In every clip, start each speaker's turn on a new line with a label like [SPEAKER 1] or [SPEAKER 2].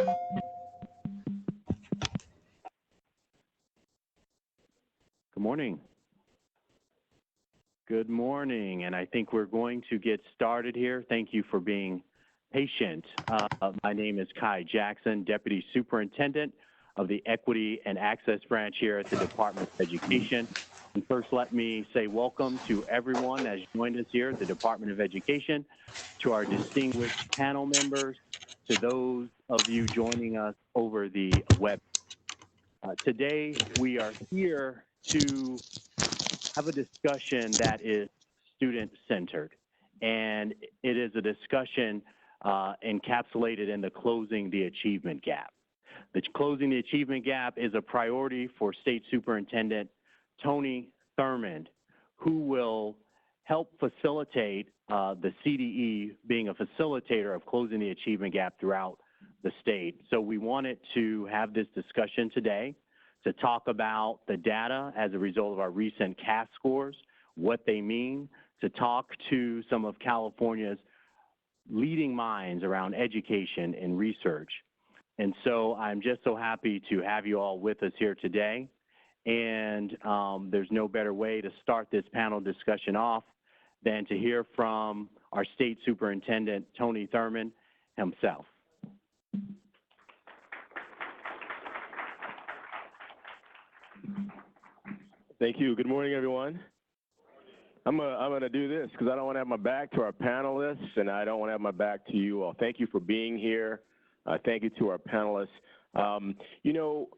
[SPEAKER 1] Good morning. Good morning, and I think we're going to get started here. Thank you for being patient. My name is Kai Jackson, Deputy Superintendent of the Equity and Access Branch here at the Department of Education. And first, let me say welcome to everyone that has joined us here at the Department of Education, to our distinguished panel members, to those of you joining us over the web. Today, we are here to have a discussion that is student-centered, and it is a discussion encapsulated in the Closing the Achievement Gap. The Closing the Achievement Gap is a priority for State Superintendent Tony Thurmond, who will help facilitate the CDE being a facilitator of closing the achievement gap throughout the state. So we wanted to have this discussion today to talk about the data as a result of our recent CAASPP scores, what they mean, to talk to some of California's leading minds around education and research. And so I'm just so happy to have you all with us here today. And there's no better way to start this panel discussion off than to hear from our State Superintendent, Tony Thurmond, himself.
[SPEAKER 2] Thank you. Good morning, everyone. I'm going to do this because I don't want to have my back to our panelists, and I don't want to have my back to you all. Thank you for being here. Thank you to our panelists. You know,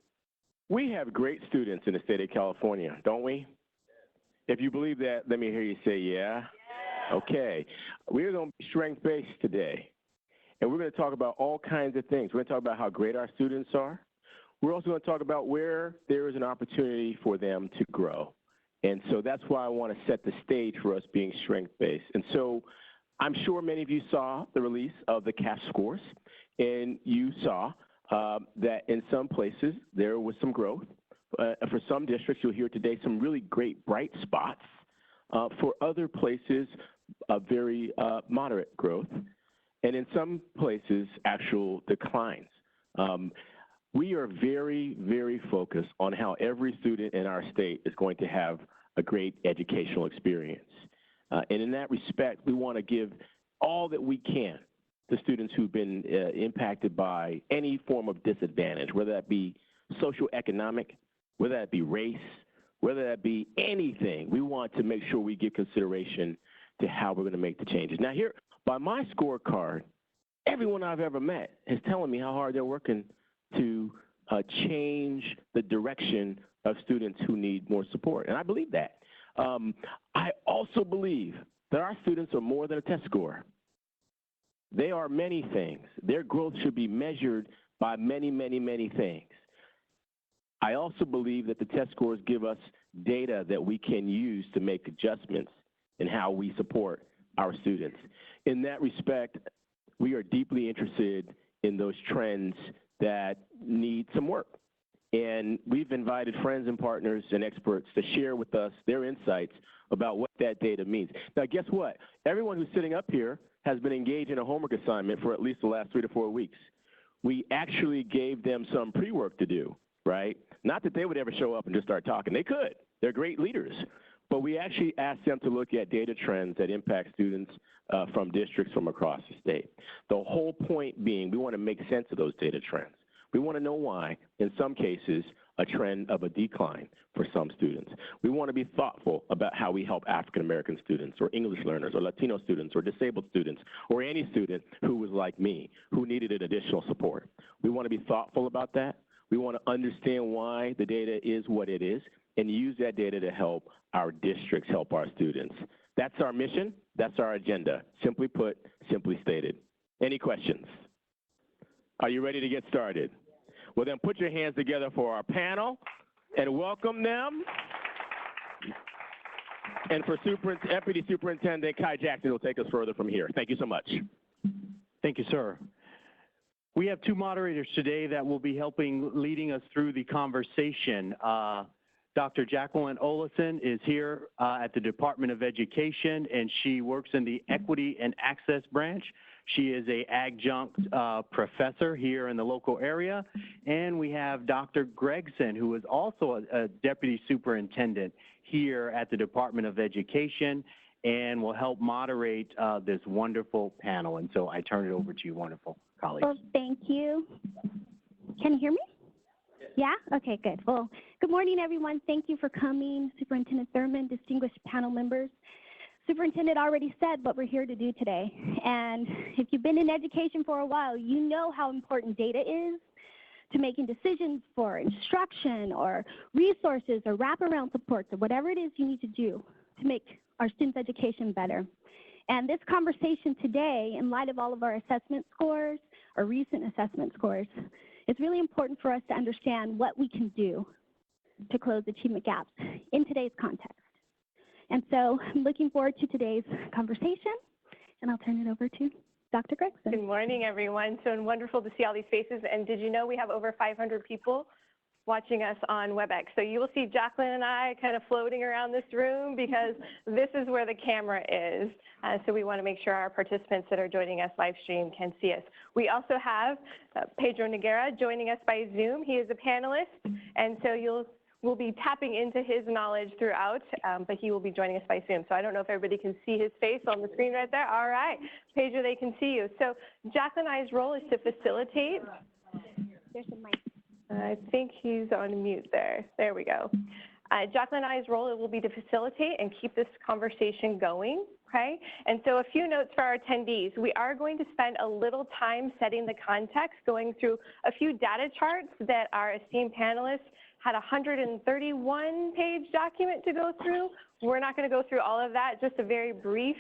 [SPEAKER 2] we have great students in the state of California, don't we? If you believe that, let me hear you say yeah. Okay. We're going to be strength-based today, and we're going to talk about all kinds of things. We're going to talk about how great our students are. We're also going to talk about where there is an opportunity for them to grow. And so that's why I want to set the stage for us being strength-based. And so I'm sure many of you saw the release of the CAASPP scores, and you saw that in some places there was some growth. For some districts, you'll hear today some really great bright spots. For other places, very moderate growth. And in some places, actual declines. We are very, very focused on how every student in our state is going to have a great educational experience. And in that respect, we want to give all that we can to students who've been impacted by any form of disadvantage, whether that be socioeconomic, whether that be race, whether that be anything. We want to make sure we give consideration to how we're going to make the changes. Now here, by my scorecard, everyone I've ever met is telling me how hard they're working to change the direction of students who need more support. And I believe that. I also believe that our students are more than a test score. They are many things. Their growth should be measured by many, many, many things. I also believe that the test scores give us data that we can use to make adjustments in how we support our students. In that respect, we are deeply interested in those trends that need some work. And we've invited friends and partners and experts to share with us their insights about what that data means. Now, guess what? Everyone who's sitting up here has been engaged in a homework assignment for at least the last 3 to 4 weeks. We actually gave them some pre-work to do, right? Not that they would ever show up and just start talking. They could. They're great leaders. But we actually asked them to look at data trends that impact students from districts from across the state. The whole point being we want to make sense of those data trends. We want to know why, in some cases, a trend of a decline for some students. We want to be thoughtful about how we help African-American students or English learners or Latino students or disabled students or any student who was like me, who needed an additional support. We want to be thoughtful about that. We want to understand why the data is what it is and use that data to help our districts help our students. That's our mission. That's our agenda. Simply put, simply stated. Any questions? Are you ready to get started? Well, then put your hands together for our panel and welcome them. And for Deputy Superintendent Kai Jackson will take us further from here. Thank you so much.
[SPEAKER 1] Thank you, sir. We have two moderators today that will be leading us through the conversation. Dr. Jacqueline Olison is here at the Department of Education, and she works in the Equity and Access branch. She is an adjunct professor here in the local area. And we have Dr. Gregson, who is also a deputy superintendent here at the Department of Education and will help moderate this wonderful panel. And so I turn it over to you, wonderful colleagues.
[SPEAKER 3] Well, thank you. Can you hear me? Yeah? Okay, good. Well, good morning, everyone. Thank you for coming. Superintendent Thurman, distinguished panel members. Superintendent already said what we're here to do today. And if you've been in education for a while, you know how important data is to making decisions for instruction or resources or wraparound supports or whatever it is you need to do to make our students' education better. And this conversation today, in light of all of our assessment scores, or recent assessment scores, it's really important for us to understand what we can do to close achievement gaps in today's context. And so I'm looking forward to today's conversation, and I'll turn it over to Dr. Gregson.
[SPEAKER 4] Good morning, everyone. So wonderful to see all these faces. And did you know we have over 500 people watching us on WebEx? So you will see Jacqueline and I kind of floating around this room because this is where the camera is. So we want to make sure our participants that are joining us live stream can see us. We also have Pedro Noguera joining us by Zoom. He is a panelist, and so we'll be tapping into his knowledge throughout, but he will be joining us by Zoom. So I don't know if everybody can see his face on the screen right there. All right, Pedro, they can see you. So Jacqueline and I's role is to facilitate.
[SPEAKER 3] There's a mic.
[SPEAKER 4] I think he's on mute there. There we go. Jacqueline and I's role will be to facilitate and keep this conversation going, okay? And so a few notes for our attendees. We are going to spend a little time setting the context, going through a few data charts that our esteemed panelists had a 131-page document to go through. We're not going to go through all of that, just a very brief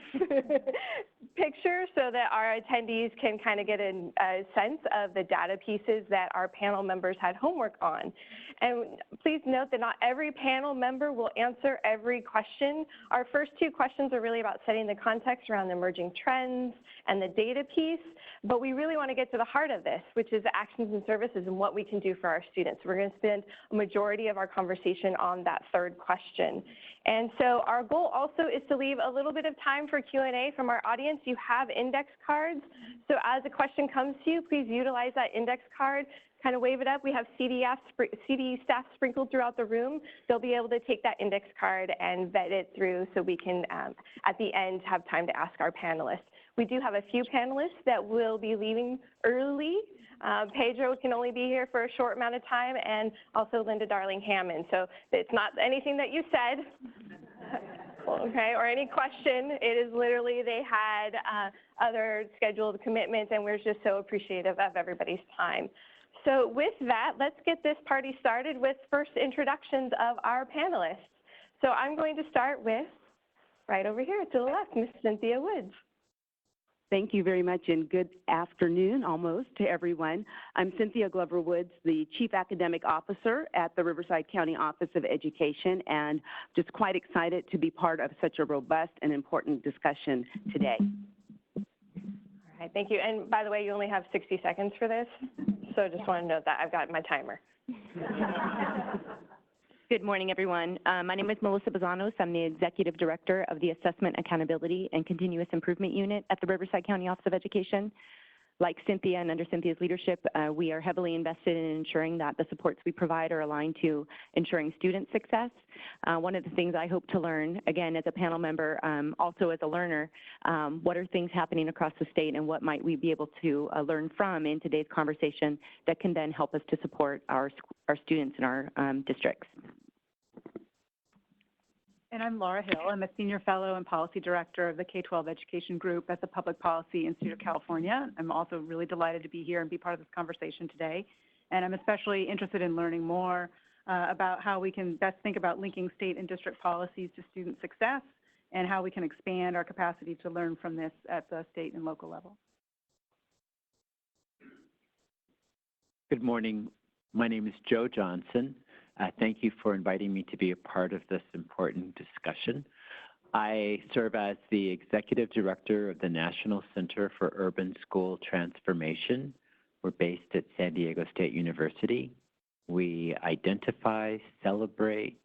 [SPEAKER 4] picture so that our attendees can kind of get a sense of the data pieces that our panel members had homework on. And please note that not every panel member will answer every question. Our first two questions are really about setting the context around the emerging trends and the data piece, but we really want to get to the heart of this, which is the actions and services and what we can do for our students. We're going to spend a majority of our conversation on that third question. And so our goal also is to leave a little bit of time for Q&A from our audience. You have index cards, so as a question comes to you, please utilize that index card. Kind of wave it up. We have CD staff sprinkled throughout the room. They'll be able to take that index card and vet it through so we can, at the end, have time to ask our panelists. We do have a few panelists that will be leaving early. Pedro can only be here for a short amount of time, and also Linda Darling-Hammond. So it's not anything that you said, okay, or any question. It is literally they had other scheduled commitments, and we're just so appreciative of everybody's time. So with that, let's get this party started with first introductions of our panelists. So I'm going to start with, right over here to the left, Ms. Cynthia Woods.
[SPEAKER 5] Thank you very much, and good afternoon almost to everyone. I'm Cynthia Glover Woods, the Chief Academic Officer at the Riverside County Office of Education, and just quite excited to be part of such a robust and important discussion today.
[SPEAKER 4] All right, thank you. And by the way, you only have 60 seconds for this, so just want to note that I've got my timer.
[SPEAKER 6] Good morning, everyone. My name is Melissa Bazanos. I'm the Executive Director of the Assessment, Accountability, and Continuous Improvement Unit at the Riverside County Office of Education. Like Cynthia and under Cynthia's leadership, we are heavily invested in ensuring that the supports we provide are aligned to ensuring student success. One of the things I hope to learn, again, as a panel member, also as a learner, what are things happening across the state and what might we be able to learn from in today's conversation that can then help us to support our students in our districts.
[SPEAKER 7] And I'm Laura Hill. I'm a Senior Fellow and Policy Director of the K-12 Education Group at the Public Policy Institute of California. I'm also really delighted to be here and be part of this conversation today. And I'm especially interested in learning more about how we can best think about linking state and district policies to student success and how we can expand our capacity to learn from this at the state and local level.
[SPEAKER 8] Good morning. My name is Joe Johnson. Thank you for inviting me to be a part of this important discussion. I serve as the Executive Director of the National Center for Urban School Transformation. We're based at San Diego State University. We identify, celebrate,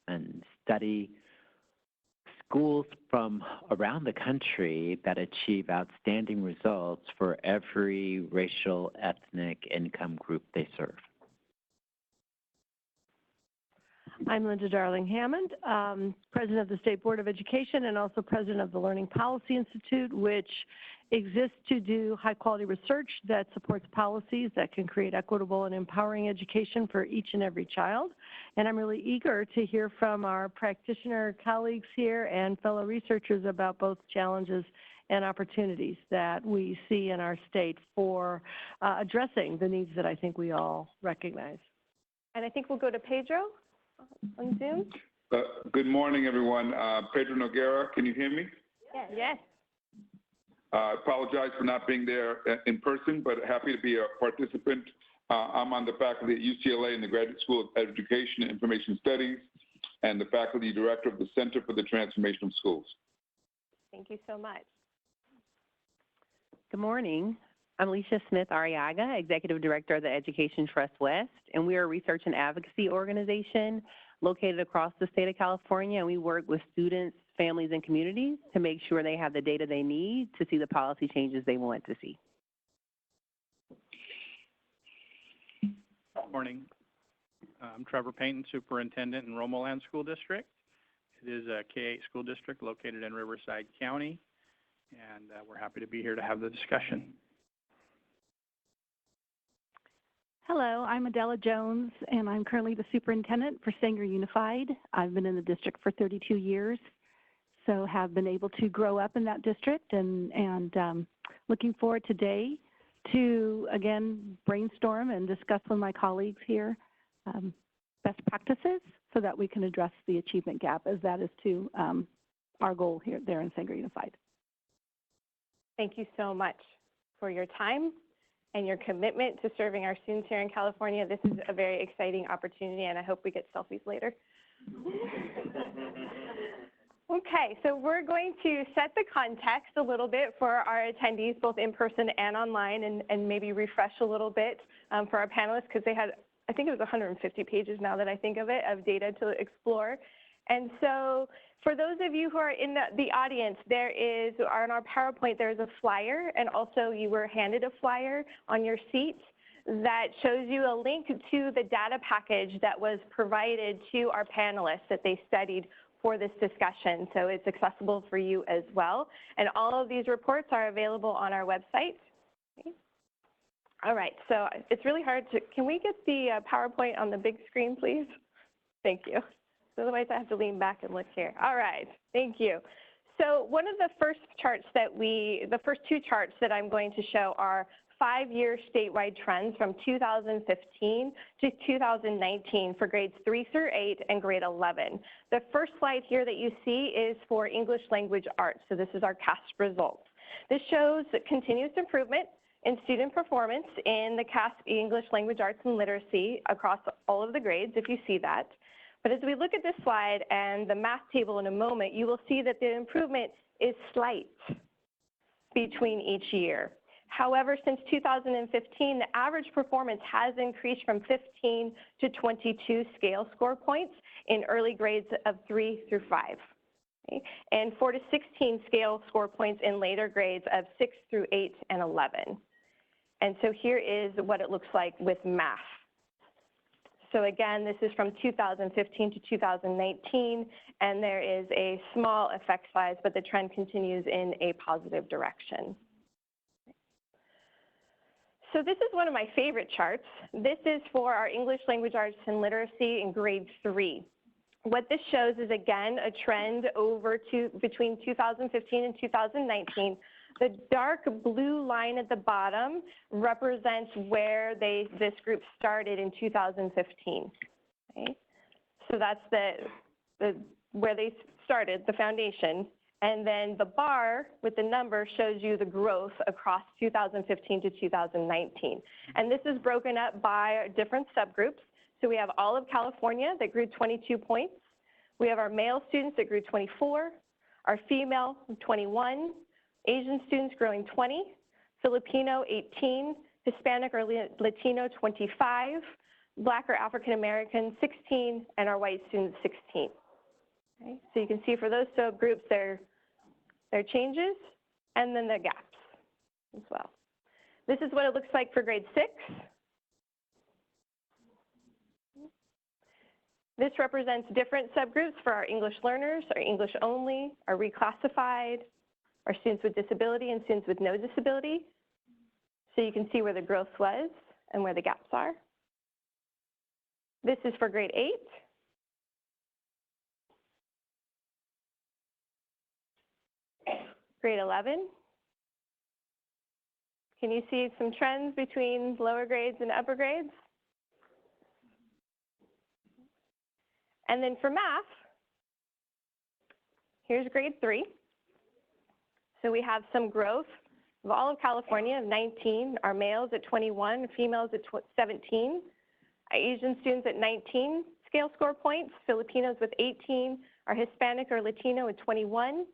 [SPEAKER 8] and study schools from around the country that achieve outstanding results for every racial, ethnic, income group they serve.
[SPEAKER 9] I'm Linda Darling-Hammond, President of the State Board of Education and also President of the Learning Policy Institute, which exists to do high-quality research that supports policies that can create equitable and empowering education for each and every child. And I'm really eager to hear from our practitioner colleagues here and fellow researchers about both challenges and opportunities that we see in our state for addressing the needs that I think we all recognize.
[SPEAKER 4] And I think we'll go to Pedro on Zoom.
[SPEAKER 10] Good morning, everyone. Pedro Noguera, can you hear me?
[SPEAKER 4] Yes. Yes.
[SPEAKER 10] I apologize for not being there in person, but happy to be a participant. I'm on the faculty at UCLA in the Graduate School of Education and Information Studies and the faculty director of the Center for the Transformation of Schools.
[SPEAKER 4] Thank you so much.
[SPEAKER 11] Good morning. I'm Elisha Arriaga, Executive Director of the Education Trust West, and we are a research and advocacy organization located across the state of California, and we work with students, families, and communities to make sure they have the data they need to see the policy changes they want to see.
[SPEAKER 12] Good morning. I'm Trevor Payton, Superintendent in Romoland School District. It is a K-8 school district located in Riverside County, and we're happy to be here to have the discussion.
[SPEAKER 13] Hello, I'm Adela Jones, and I'm currently the superintendent for Sanger Unified. I've been in the district for 32 years, so have been able to grow up in that district and looking forward today to, again, brainstorm and discuss with my colleagues here best practices so that we can address the achievement gap, as that is to our goal here there in Sanger Unified.
[SPEAKER 4] Thank you so much for your time and your commitment to serving our students here in California. This is a very exciting opportunity, and I hope we get selfies later. Okay, so we're going to set the context a little bit for our attendees, both in person and online, and maybe refresh a little bit for our panelists, because they had, I think it was 150 pages now that I think of it, of data to explore. And so for those of you who are in the audience, there is, on our PowerPoint, there's a flyer, and also you were handed a flyer on your seat that shows you a link to the data package that was provided to our panelists that they studied for this discussion. So it's accessible for you as well. And all of these reports are available on our website. Okay. All right, so it's really hard to, can we get the PowerPoint on the big screen, please? Thank you. Otherwise, I have to lean back and look here. All right, thank you. So one of the first charts that the first two charts that I'm going to show are 5-year statewide trends from 2015 to 2019 for grades 3 through 8 and grade 11. The first slide here that you see is for English language arts. So this is our CAASPP results. This shows continuous improvement in student performance in the CAASPP English language arts and literacy across all of the grades, if you see that. But as we look at this slide and the math table in a moment, you will see that the improvement is slight between each year. However, since 2015, the average performance has increased from 15 to 22 scale score points in early grades of 3 through 5, okay? And 4 to 16 scale score points in later grades of 6 through 8 and 11. And so here is what it looks like with math. So again, this is from 2015 to 2019, and there is a small effect size, but the trend continues in a positive direction. So this is one of my favorite charts. This is for our English language arts and literacy in grade 3. What this shows is, again, a trend over between 2015 and 2019. The dark blue line at the bottom represents where this group started in 2015. Okay? So that's where they started, the foundation. And then the bar with the number shows you the growth across 2015 to 2019. And this is broken up by different subgroups. So we have all of California that grew 22 points. We have our male students that grew 24, our female 21, Asian students growing 20, Filipino 18, Hispanic or Latino 25, Black or African American 16, and our white students 16. Okay? So you can see for those subgroups their changes and then the gaps as well. This is what it looks like for grade 6. This represents different subgroups for our English learners, our English only, our reclassified, our students with disability and students with no disability. So you can see where the growth was and where the gaps are. This is for grade 8. Grade 11. Can you see some trends between lower grades and upper grades? And then for math, here's grade 3. So we have some growth of all of California, 19, our males at 21, females at 17, our Asian students at 19 scale score points, Filipinos with 18, our Hispanic or Latino with 21,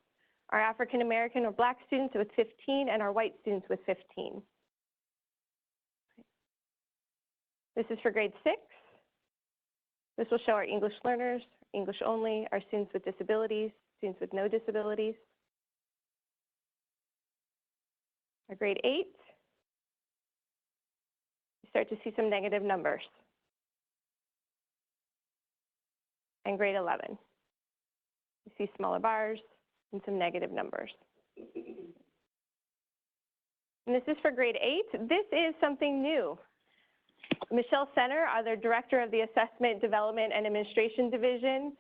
[SPEAKER 4] our African American or Black students with 15, and our white students with 15. This is for grade 6. This will show our English learners, English only, our students with disabilities, students with no disabilities. Our grade 8, you start to see some negative numbers. And grade 11, you see smaller bars and some negative numbers. And this is for grade 8. This is something new. Michelle Center, the director of the Assessment, Development, and Administration Division,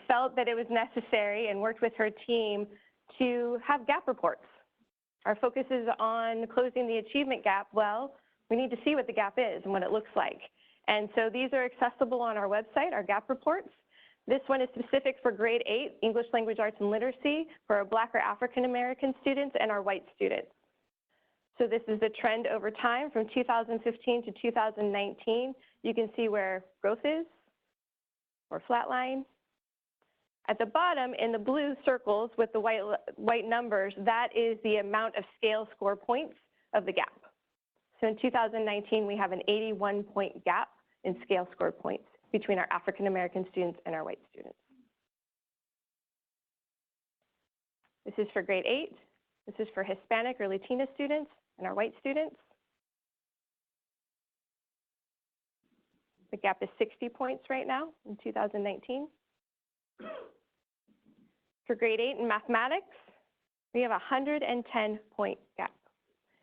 [SPEAKER 4] felt that it was necessary and worked with her team to have gap reports. Our focus is on closing the achievement gap. Well, we need to see what the gap is and what it looks like. And so these are accessible on our website, our gap reports. This one is specific for grade 8, English Language Arts and Literacy, for our Black or African American students and our white students. So this is the trend over time from 2015 to 2019. You can see where growth is, or flat line. At the bottom, in the blue circles with the white numbers, that is the amount of scale score points of the gap. So in 2019, we have an 81-point gap in scale score points between our African American students and our white students. This is for grade 8. This is for Hispanic or Latina students and our white students. The gap is 60 points right now in 2019. For grade 8 in mathematics, we have a 110-point gap.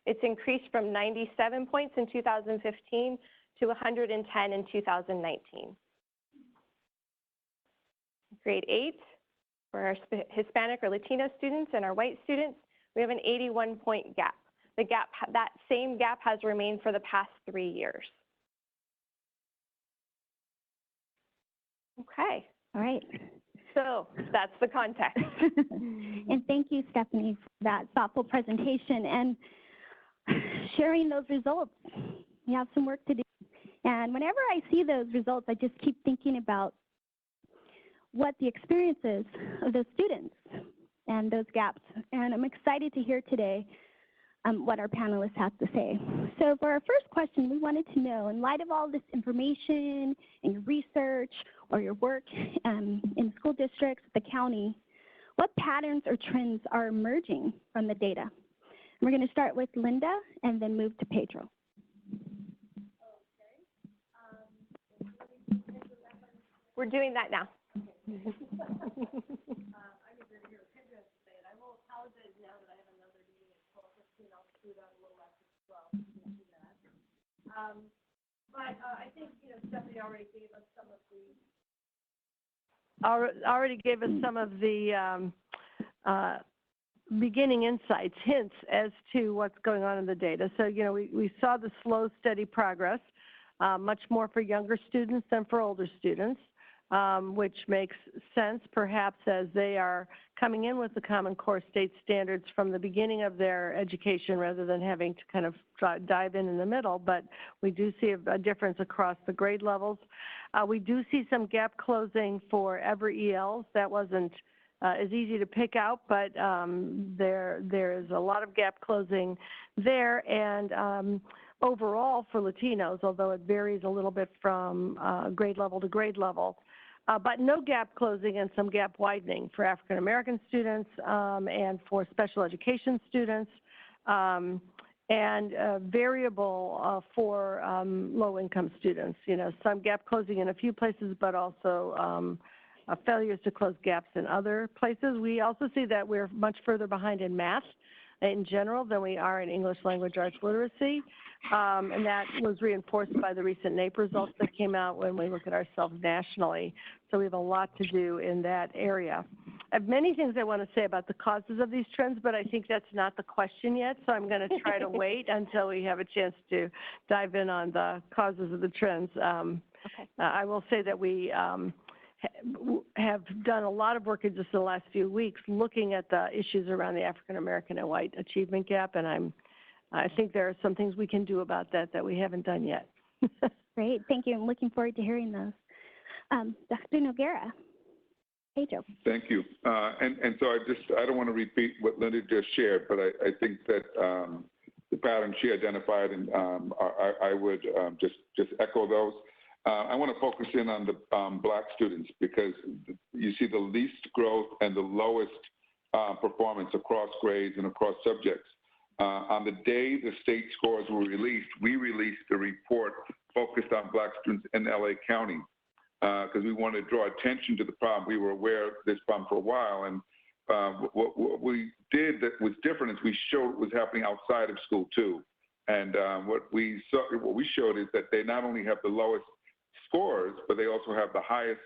[SPEAKER 4] It's increased from 97 points in 2015 to 110 in 2019. Grade 8, for our Hispanic or Latino students and our white students, we have an 81-point gap. The gap, that same gap has remained for the past 3 years. Okay.
[SPEAKER 3] All right.
[SPEAKER 4] So that's the context.
[SPEAKER 3] And thank you, Stephanie, for that thoughtful presentation and sharing those results. We have some work to do. And whenever I see those results, I just keep thinking about what the experience is of those students and those gaps. And I'm excited to hear today what our panelists have to say. So for our first question, we wanted to know, in light of all this information and your research or your work in school districts, the county, what patterns or trends are emerging from the data? And we're going to start with Linda and then move to Pedro.
[SPEAKER 4] We're doing that now.
[SPEAKER 9] I think, Stephanie already gave us some of the beginning insights, hints as to what's going on in the data. So, we saw the slow, steady progress, much more for younger students than for older students, which makes sense perhaps as they are coming in with the Common Core state standards from the beginning of their education rather than having to kind of dive in the middle. But we do see a difference across the grade levels. We do see some gap closing for every ELs. That wasn't as easy to pick out, but there is a lot of gap closing there. And overall for Latinos, although it varies a little bit from grade level to grade level. But no gap closing and some gap widening for African American students and for special education students, and variable for low-income students. You know, some gap closing in a few places, but also failures to close gaps in other places. We also see that we're much further behind in math in general than we are in English language arts literacy. And that was reinforced by the recent NAEP results that came out when we look at ourselves nationally. So we have a lot to do in that area. I have many things I want to say about the causes of these trends, but I think that's not the question yet. So I'm going to try to wait until we have a chance to dive in on the causes of the trends. I will say that we have done a lot of work in just the last few weeks looking at the issues around the African American and white achievement gap, and I think there are some things we can do about that that we haven't done yet.
[SPEAKER 3] Great, thank you. I'm looking forward to hearing those. Dr. Noguera. Pedro.
[SPEAKER 10] Thank you. And so I don't want to repeat what Linda just shared, but I think that the pattern she identified, and I would just echo those. I want to focus in on the Black students because you see the least growth and the lowest performance across grades and across subjects. On the day the state scores were released, we released a report focused on Black students in LA County because we wanted to draw attention to the problem. We were aware of this problem for a while, and what we did that was different is we showed what was happening outside of school too. And what we showed is that they not only have the lowest scores, but they also have the highest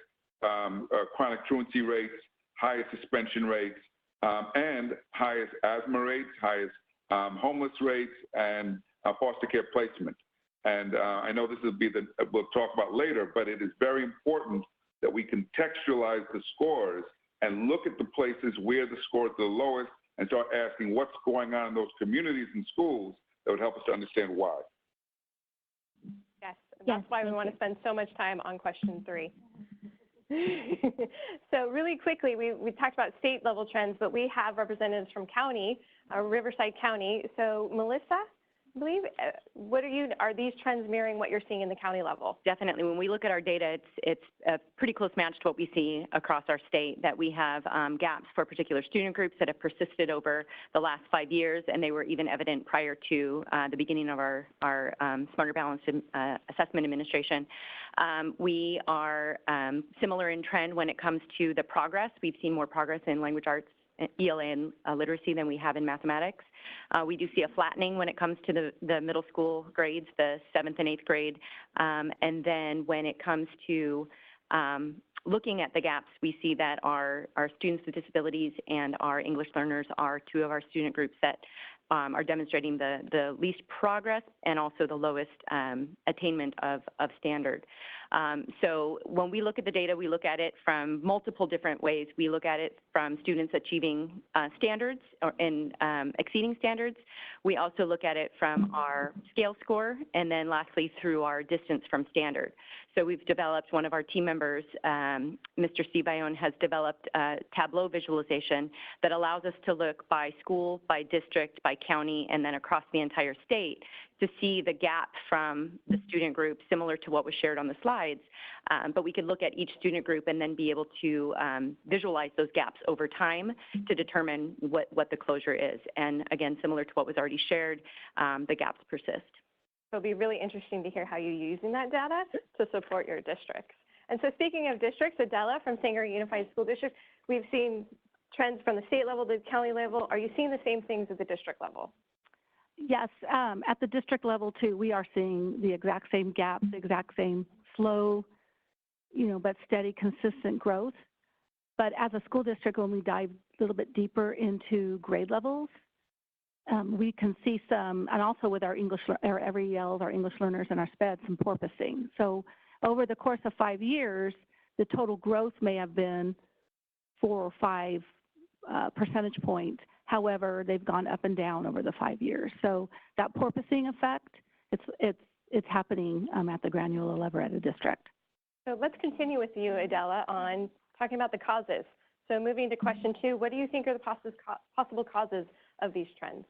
[SPEAKER 10] chronic truancy rates, highest suspension rates, and highest asthma rates, highest homeless rates, and foster care placement. And I know this will be we'll talk about later, but it is very important that we contextualize the scores and look at the places where the scores are the lowest and start asking what's going on in those communities and schools that would help us to understand why.
[SPEAKER 4] Yes, that's why we want to spend so much time on question 3. So really quickly, we talked about state level trends, but we have representatives from county, Riverside County. So Melissa, I believe, are these trends mirroring what you're seeing in the county level?
[SPEAKER 6] Definitely. When we look at our data, it's a pretty close match to what we see across our state, that we have gaps for particular student groups that have persisted over the last 5 years, and they were even evident prior to the beginning of our Smarter Balanced Assessment Administration. We are similar in trend when it comes to the progress. We've seen more progress in language arts, ELA, and literacy than we have in mathematics. We do see a flattening when it comes to the middle school grades, the 7th and 8th grade. And then when it comes to looking at the gaps, we see that our students with disabilities and our English learners are 2 of our student groups that are demonstrating the least progress and also the lowest attainment of standard. So when we look at the data, we look at it from multiple different ways. We look at it from students achieving standards and exceeding standards. We also look at it from our scale score, and then lastly through our distance from standard. So we've developed, one of our team members, Mr. Steve Ione, has developed a Tableau visualization that allows us to look by school, by district, by county, and then across the entire state to see the gap from the student group, similar to what was shared on the slides. But we could look at each student group and then be able to visualize those gaps over time to determine what the closure is. And again, similar to what was already shared, the gaps persist.
[SPEAKER 4] So it'll be really interesting to hear how you're using that data to support your districts. And so speaking of districts, Adela from Sanger Unified School District, we've seen trends from the state level to the county level. Are you seeing the same things at the district level?
[SPEAKER 13] Yes, at the district level too, we are seeing the exact same gaps, the exact same slow, but steady, consistent growth. But as a school district, when we dive a little bit deeper into grade levels, we can see some, and also with our English, our every ELs, our English learners and our SPED, some porpoising. So over the course of 5 years, the total growth may have been 4 or 5 percentage points. However, they've gone up and down over the 5 years. So that porpoising effect, it's happening at the granular level at a district.
[SPEAKER 4] So let's continue with you, Adela, on talking about the causes. So moving to question 2, what do you think are the possible causes of these trends?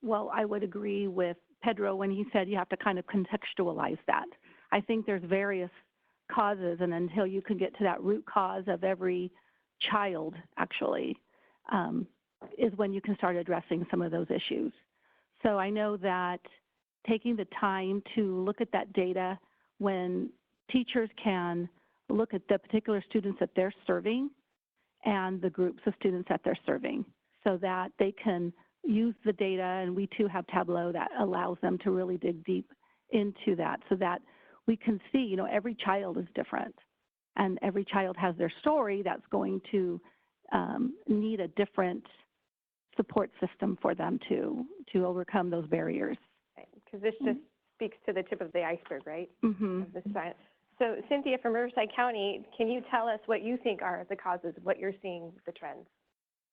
[SPEAKER 13] Well, I would agree with Pedro when he said you have to kind of contextualize that. I think there's various causes, and until you can get to that root cause of every child, actually, is when you can start addressing some of those issues. So I know that taking the time to look at that data when teachers can look at the particular students that they're serving and the groups of students that they're serving so that they can use the data, and we too have Tableau that allows them to really dig deep into that so that we can see, you know, every child is different and every child has their story that's going to need a different support system for them to overcome those barriers.
[SPEAKER 4] Because this just speaks to the tip of the iceberg, right?
[SPEAKER 13] Mm-hmm.
[SPEAKER 4] So Cynthia from Riverside County, can you tell us what you think are the causes of what you're seeing with the trends?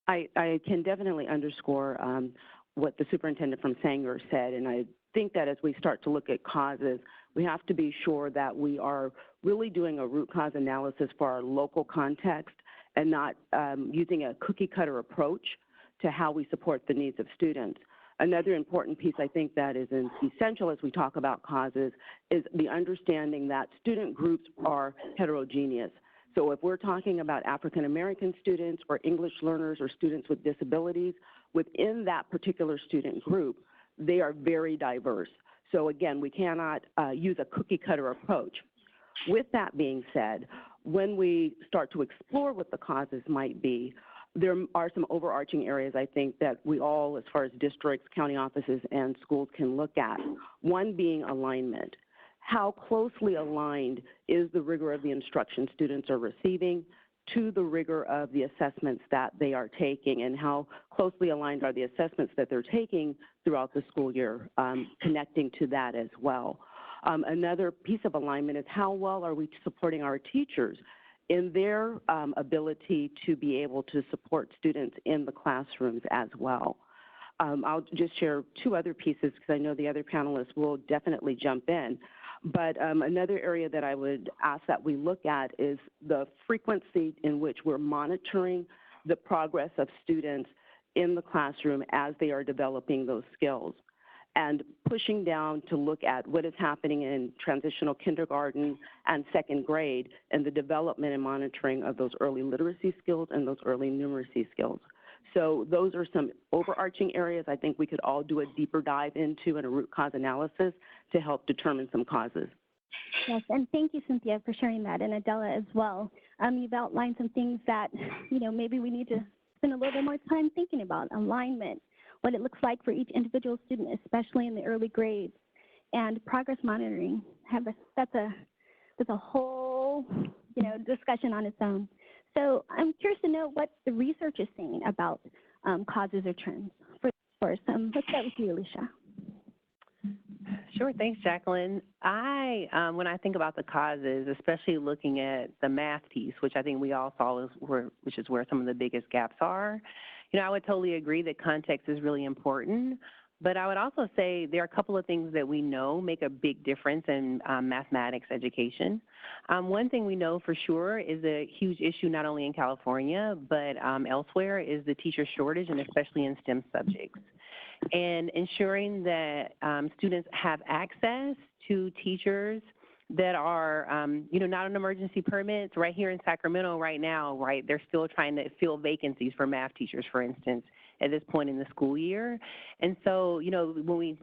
[SPEAKER 5] I can definitely underscore what the superintendent from Sanger said, and I think that as we start to look at causes, we have to be sure that we are really doing a root cause analysis for our local context and not using a cookie cutter approach to how we support the needs of students. Another important piece I think that is essential as we talk about causes is the understanding that student groups are heterogeneous. So if we're talking about African American students or English learners or students with disabilities, within that particular student group, they are very diverse. So again, we cannot use a cookie cutter approach. With that being said, when we start to explore what the causes might be, there are some overarching areas I think that we all, as far as districts, county offices, and schools can look at. One being alignment. How closely aligned is the rigor of the instruction students are receiving to the rigor of the assessments that they are taking, and how closely aligned are the assessments that they're taking throughout the school year, connecting to that as well. Another piece of alignment is how well are we supporting our teachers in their ability to be able to support students in the classrooms as well. I'll just share two other pieces because I know the other panelists will definitely jump in. But another area that I would ask that we look at is the frequency in which we're monitoring the progress of students in the classroom as they are developing those skills, and pushing down to look at what is happening in transitional kindergarten and second grade and the development and monitoring of those early literacy skills and those early numeracy skills. So those are some overarching areas I think we could all do a deeper dive into in a root cause analysis to help determine some causes.
[SPEAKER 3] Yes, and thank you, Cynthia, for sharing that, and Adela as well. You've outlined some things that, you know, maybe we need to spend a little bit more time thinking about: alignment, what it looks like for each individual student, especially in the early grades, and progress monitoring. That's a whole, you know, discussion on its own. So I'm curious to know what the research is saying about causes or trends. First, let's start with you, Elisha.
[SPEAKER 11] Sure, thanks, Jacqueline. When I think about the causes, especially looking at the math piece, which I think we all saw which is where some of the biggest gaps are, you know, I would totally agree that context is really important. But I would also say there are a couple of things that we know make a big difference in mathematics education. One thing we know for sure is a huge issue not only in California, but elsewhere is the teacher shortage, and especially in STEM subjects. And ensuring that students have access to teachers that are, you know, not on emergency permits. Right here in Sacramento right now, right, they're still trying to fill vacancies for math teachers, for instance, at this point in the school year. And so, you know,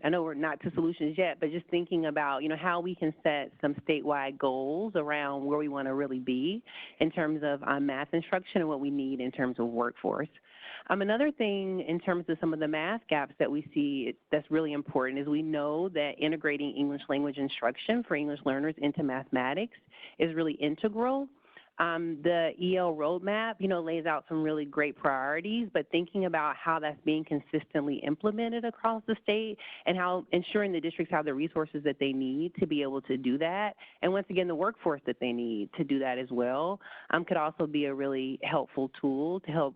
[SPEAKER 11] I know we're not to solutions yet, but just thinking about, you know, how we can set some statewide goals around where we want to really be in terms of math instruction and what we need in terms of workforce. Another thing in terms of some of the math gaps that we see that's really important is we know that integrating English language instruction for English learners into mathematics is really integral. The EL roadmap, you know, lays out some really great priorities, but thinking about how that's being consistently implemented across the state and how ensuring the districts have the resources that they need to be able to do that, and once again, the workforce that they need to do that as well, could also be a really helpful tool to help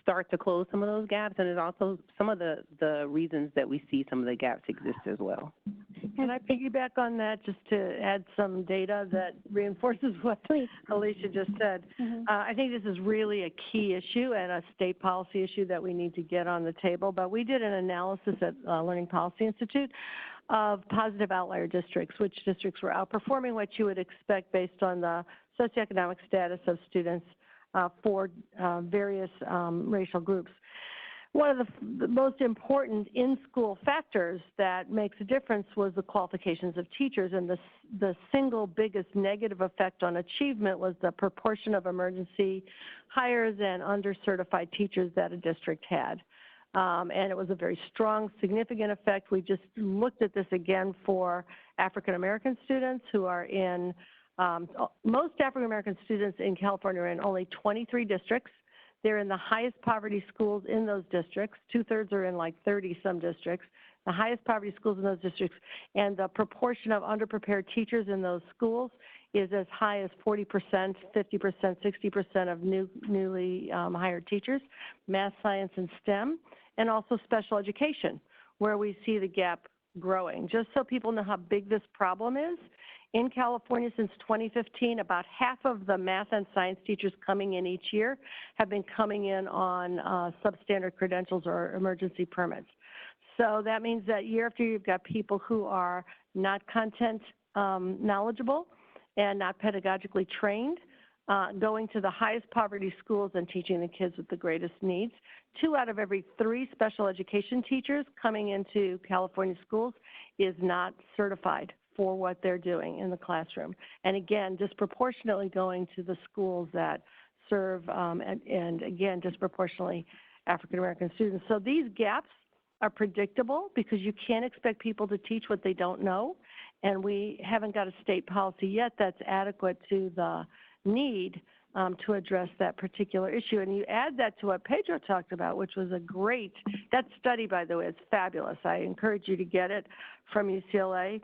[SPEAKER 11] start to close some of those gaps, and there's also some of the reasons that we see some of the gaps exist as well.
[SPEAKER 9] Can I piggyback on that just to add some data that reinforces what Elisha just said? I think this is really a key issue and a state policy issue that we need to get on the table, but we did an analysis at Learning Policy Institute of positive outlier districts, which districts were outperforming what you would expect based on the socioeconomic status of students for various racial groups. One of the most important in-school factors that makes a difference was the qualifications of teachers, and the single biggest negative effect on achievement was the proportion of emergency hires and under-certified teachers that a district had. And it was a very strong, significant effect. We just looked at this again for African-American students who are in, most African-American students in California are in only 23 districts. They're in the highest poverty schools in those districts. 2/3 are in like 30-some districts. The highest poverty schools in those districts. And the proportion of underprepared teachers in those schools is as high as 40%, 50%, 60% of newly hired teachers, math, science, and STEM, and also special education, where we see the gap growing. Just so people know how big this problem is, in California since 2015, about half of the math and science teachers coming in each year have been coming in on substandard credentials or emergency permits. So that means that year after year, you've got people who are not content knowledgeable and not pedagogically trained, going to the highest poverty schools and teaching the kids with the greatest needs. 2 out of every 3 special education teachers coming into California schools is not certified for what they're doing in the classroom. And again, disproportionately going to the schools that serve, and again, disproportionately African-American students. So these gaps are predictable because you can't expect people to teach what they don't know. And we haven't got a state policy yet that's adequate to the need to address that particular issue. And you add that to what Pedro talked about, which was a great, that study, by the way, is fabulous. I encourage you to get it from UCLA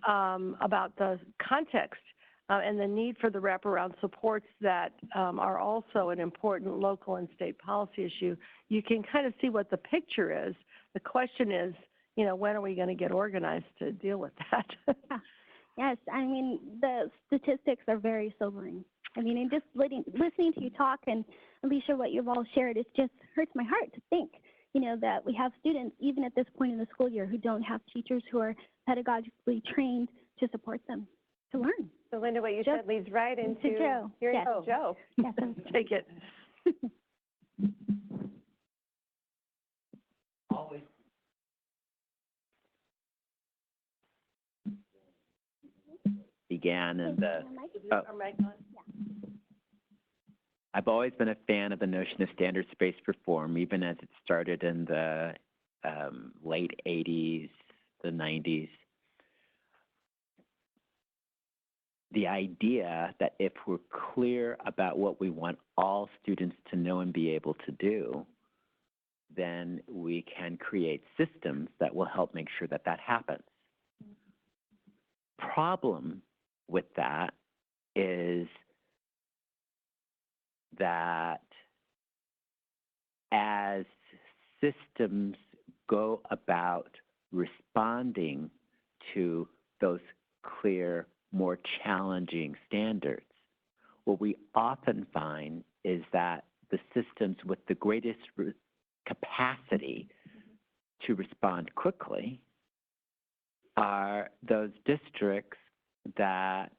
[SPEAKER 9] about the context and the need for the wraparound supports that are also an important local and state policy issue. You can kind of see what the picture is. The question is, you know, when are we going to get organized to deal with that?
[SPEAKER 3] Yes, I mean, the statistics are very sobering. I mean, and just listening to you talk and Elisha, what you've all shared, it just hurts my heart to think, you know, that we have students, even at this point in the school year, who don't have teachers who are pedagogically trained to support them to learn.
[SPEAKER 4] So, Linda, what you said leads right into
[SPEAKER 3] Joe.
[SPEAKER 4] Hearing from Joe.
[SPEAKER 3] Yes,
[SPEAKER 9] take it.
[SPEAKER 8] Always. Began in the, I've always been a fan of the notion of standards-based reform, even as it started in the late 80s, the 90s. The idea that if we're clear about what we want all students to know and be able to do, then we can create systems that will help make sure that that happens. Problem with that is that as systems go about responding to those clear, more challenging standards, what we often find is that the systems with the greatest capacity to respond quickly are those districts that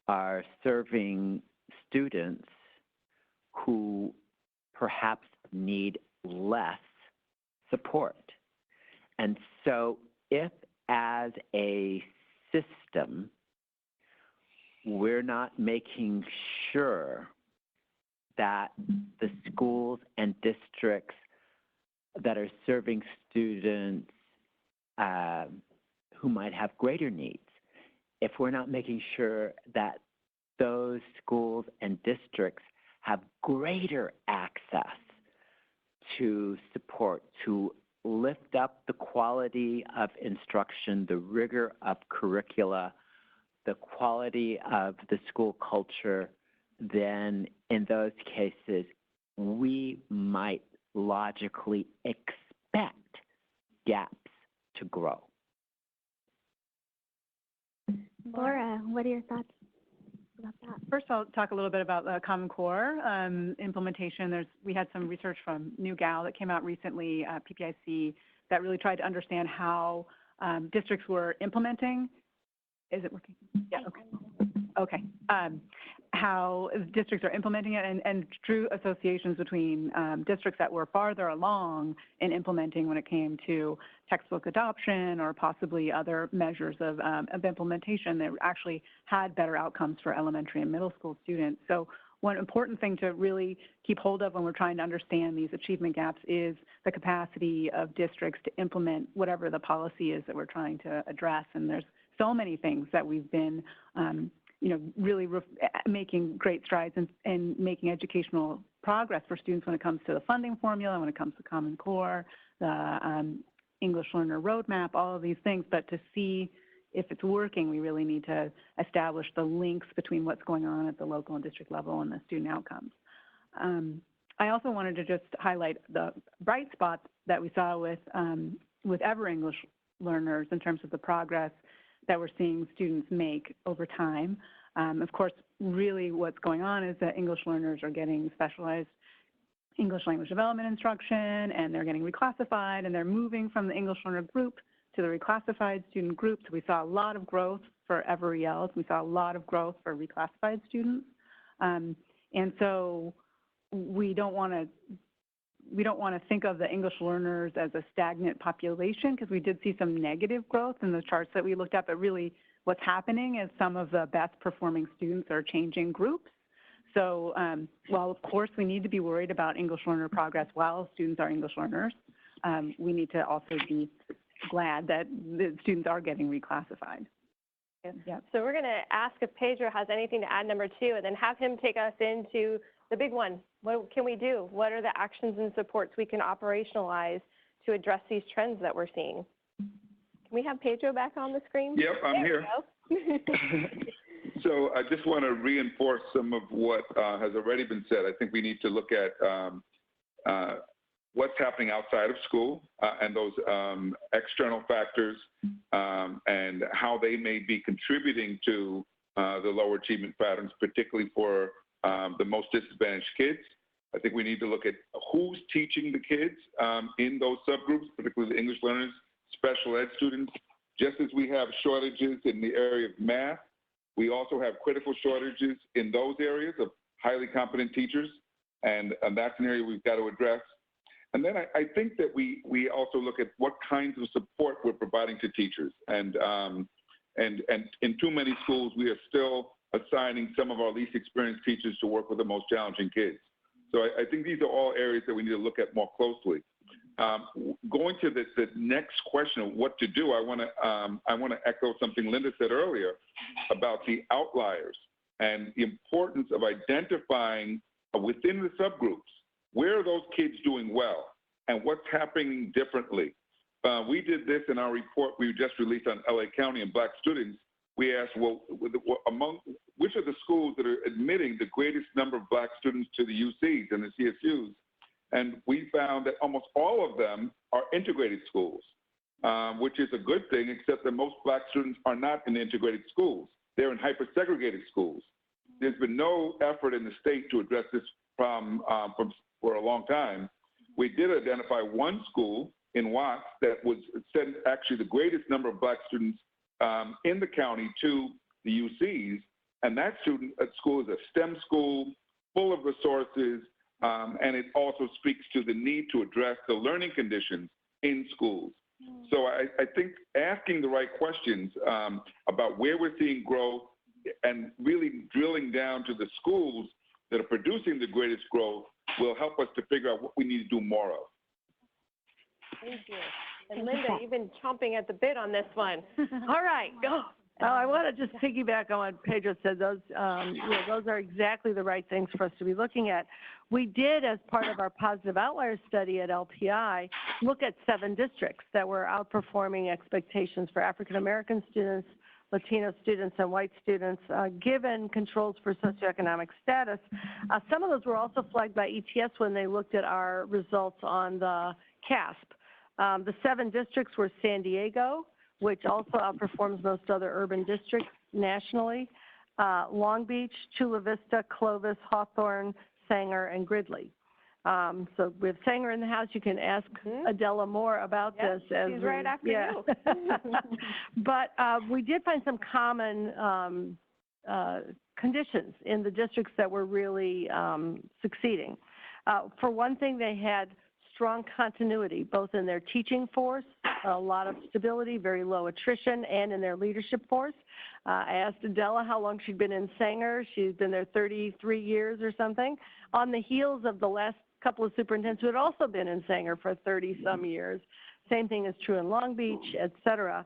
[SPEAKER 8] are serving students who perhaps need less support. And so if as a system, we're not making sure that the schools and districts that are serving students who might have greater needs, if we're not making sure that those schools and districts have greater access to support, to lift up the quality of instruction, the rigor of curricula, the quality of the school culture, then in those cases, we might logically expect gaps to grow.
[SPEAKER 3] Laura, what are your thoughts about that?
[SPEAKER 7] First, I'll talk a little bit about the Common Core implementation. We had some research from NewGal that came out recently, PPIC, that really tried to understand how districts were implementing. Is it working? Yeah, okay. How districts are implementing it and drew associations between districts that were farther along in implementing when it came to textbook adoption or possibly other measures of implementation that actually had better outcomes for elementary and middle school students. So one important thing to really keep hold of when we're trying to understand these achievement gaps is the capacity of districts to implement whatever the policy is that we're trying to address. And there's so many things that we've been really making great strides in making educational progress for students when it comes to the funding formula, when it comes to Common Core, the English Learner Roadmap, all of these things. But to see if it's working, we really need to establish the links between what's going on at the local and district level and the student outcomes. I also wanted to just highlight the bright spots that we saw with Ever English learners in terms of the progress that we're seeing students make over time. Of course, really what's going on is that English learners are getting specialized English language development instruction, and they're getting reclassified, and they're moving from the English learner group to the reclassified student group. So we saw a lot of growth for Ever ELs. We saw a lot of growth for reclassified students. And so we don't want to think of the English learners as a stagnant population, because we did see some negative growth in the charts that we looked at, but really what's happening is some of the best performing students are changing groups. So while of course we need to be worried about English learner progress while students are English learners, we need to also be glad that the students are getting reclassified.
[SPEAKER 4] Yeah. So we're going to ask if Pedro has anything to add, number 2, and then have him take us into the big one. What can we do? What are the actions and supports we can operationalize to address these trends that we're seeing? Can we have Pedro back on the screen?
[SPEAKER 10] Yep, I'm here. So I just want to reinforce some of what has already been said. I think we need to look at what's happening outside of school and those external factors and how they may be contributing to the lower achievement patterns, particularly for the most disadvantaged kids. I think we need to look at who's teaching the kids in those subgroups, particularly the English learners, special ed students. Just as we have shortages in the area of math, we also have critical shortages in those areas of highly competent teachers, and that's an area we've got to address. And then I think that we also look at what kinds of support we're providing to teachers. And in too many schools, we are still assigning some of our least experienced teachers to work with the most challenging kids. So I think these are all areas that we need to look at more closely. Going to the next question of what to do, I want to echo something Linda said earlier about the outliers and the importance of identifying within the subgroups, where are those kids doing well and what's happening differently? We did this in our report we just released on LA County and Black students. We asked, well, among which are the schools that are admitting the greatest number of Black students to the UCs and the CSUs? And we found that almost all of them are integrated schools, which is a good thing, except that most Black students are not in integrated schools. They're in hyper-segregated schools. There's been no effort in the state to address this problem for a long time. We did identify one school in Watts that was sent actually the greatest number of Black students in the county to the UCs, and that school is a STEM school, full of resources, and it also speaks to the need to address the learning conditions in schools. So I think asking the right questions about where we're seeing growth and really drilling down to the schools that are producing the greatest growth will help us to figure out what we need to do more of.
[SPEAKER 4] Thank you. And Linda, you've been chomping at the bit on this one. All right, go.
[SPEAKER 9] I want to just piggyback on what Pedro said. Those are exactly the right things for us to be looking at. We did, as part of our positive outlier study at LPI, look at 7 districts that were outperforming expectations for African American students, Latino students and white students, given controls for socioeconomic status. Some of those were also flagged by ETS when they looked at our results on the CAASPP. The 7 districts were San Diego, which also outperforms most other urban districts nationally, Long Beach, Chula Vista, Clovis, Hawthorne, Sanger, and Gridley. So we have Sanger in the house. You can ask Adela more about this.
[SPEAKER 4] She's right after you.
[SPEAKER 9] But we did find some common conditions in the districts that were really succeeding. For one thing, they had strong continuity, both in their teaching force, a lot of stability, very low attrition, and in their leadership force. I asked Adela how long she'd been in Sanger. She's been there 33 years or something, on the heels of the last couple of superintendents who had also been in Sanger for 30-some years. Same thing is true in Long Beach, et cetera.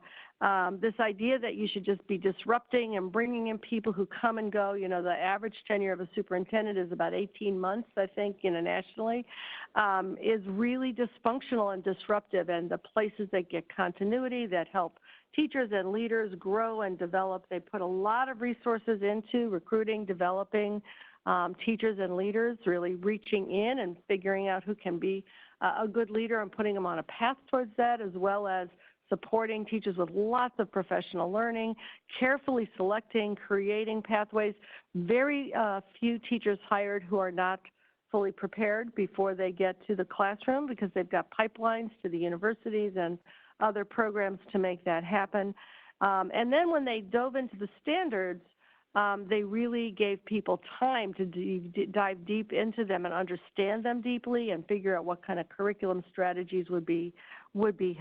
[SPEAKER 9] This idea that you should just be disrupting and bringing in people who come and go, you know, the average tenure of a superintendent is about 18 months, I think, you know, nationally, is really dysfunctional and disruptive. And the places that get continuity, that help teachers and leaders grow and develop, they put a lot of resources into recruiting, developing teachers and leaders, really reaching in and figuring out who can be a good leader and putting them on a path towards that, as well as supporting teachers with lots of professional learning, carefully selecting, creating pathways. Very few teachers hired who are not fully prepared before they get to the classroom, because they've got pipelines to the universities and other programs to make that happen. And then when they dove into the standards, they really gave people time to dive deep into them and understand them deeply and figure out what kind of curriculum strategies would be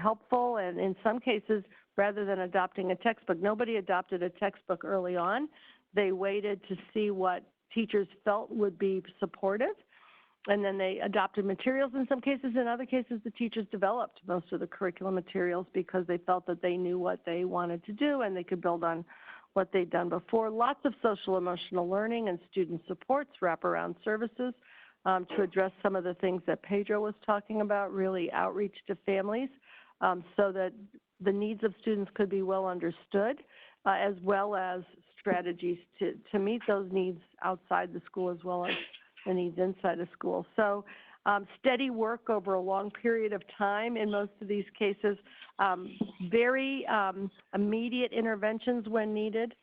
[SPEAKER 9] helpful. And in some cases, rather than adopting a textbook, nobody adopted a textbook early on. They waited to see what teachers felt would be supportive, and then they adopted materials in some cases. In other cases, the teachers developed most of the curriculum materials because they felt that they knew what they wanted to do and they could build on what they'd done before. Lots of social emotional learning and student supports, wraparound services to address some of the things that Pedro was talking about, really outreach to families so that the needs of students could be well understood, as well as strategies to meet those needs outside the school as well as the needs inside the school. So steady work over a long period of time in most of these cases, very immediate interventions when needed,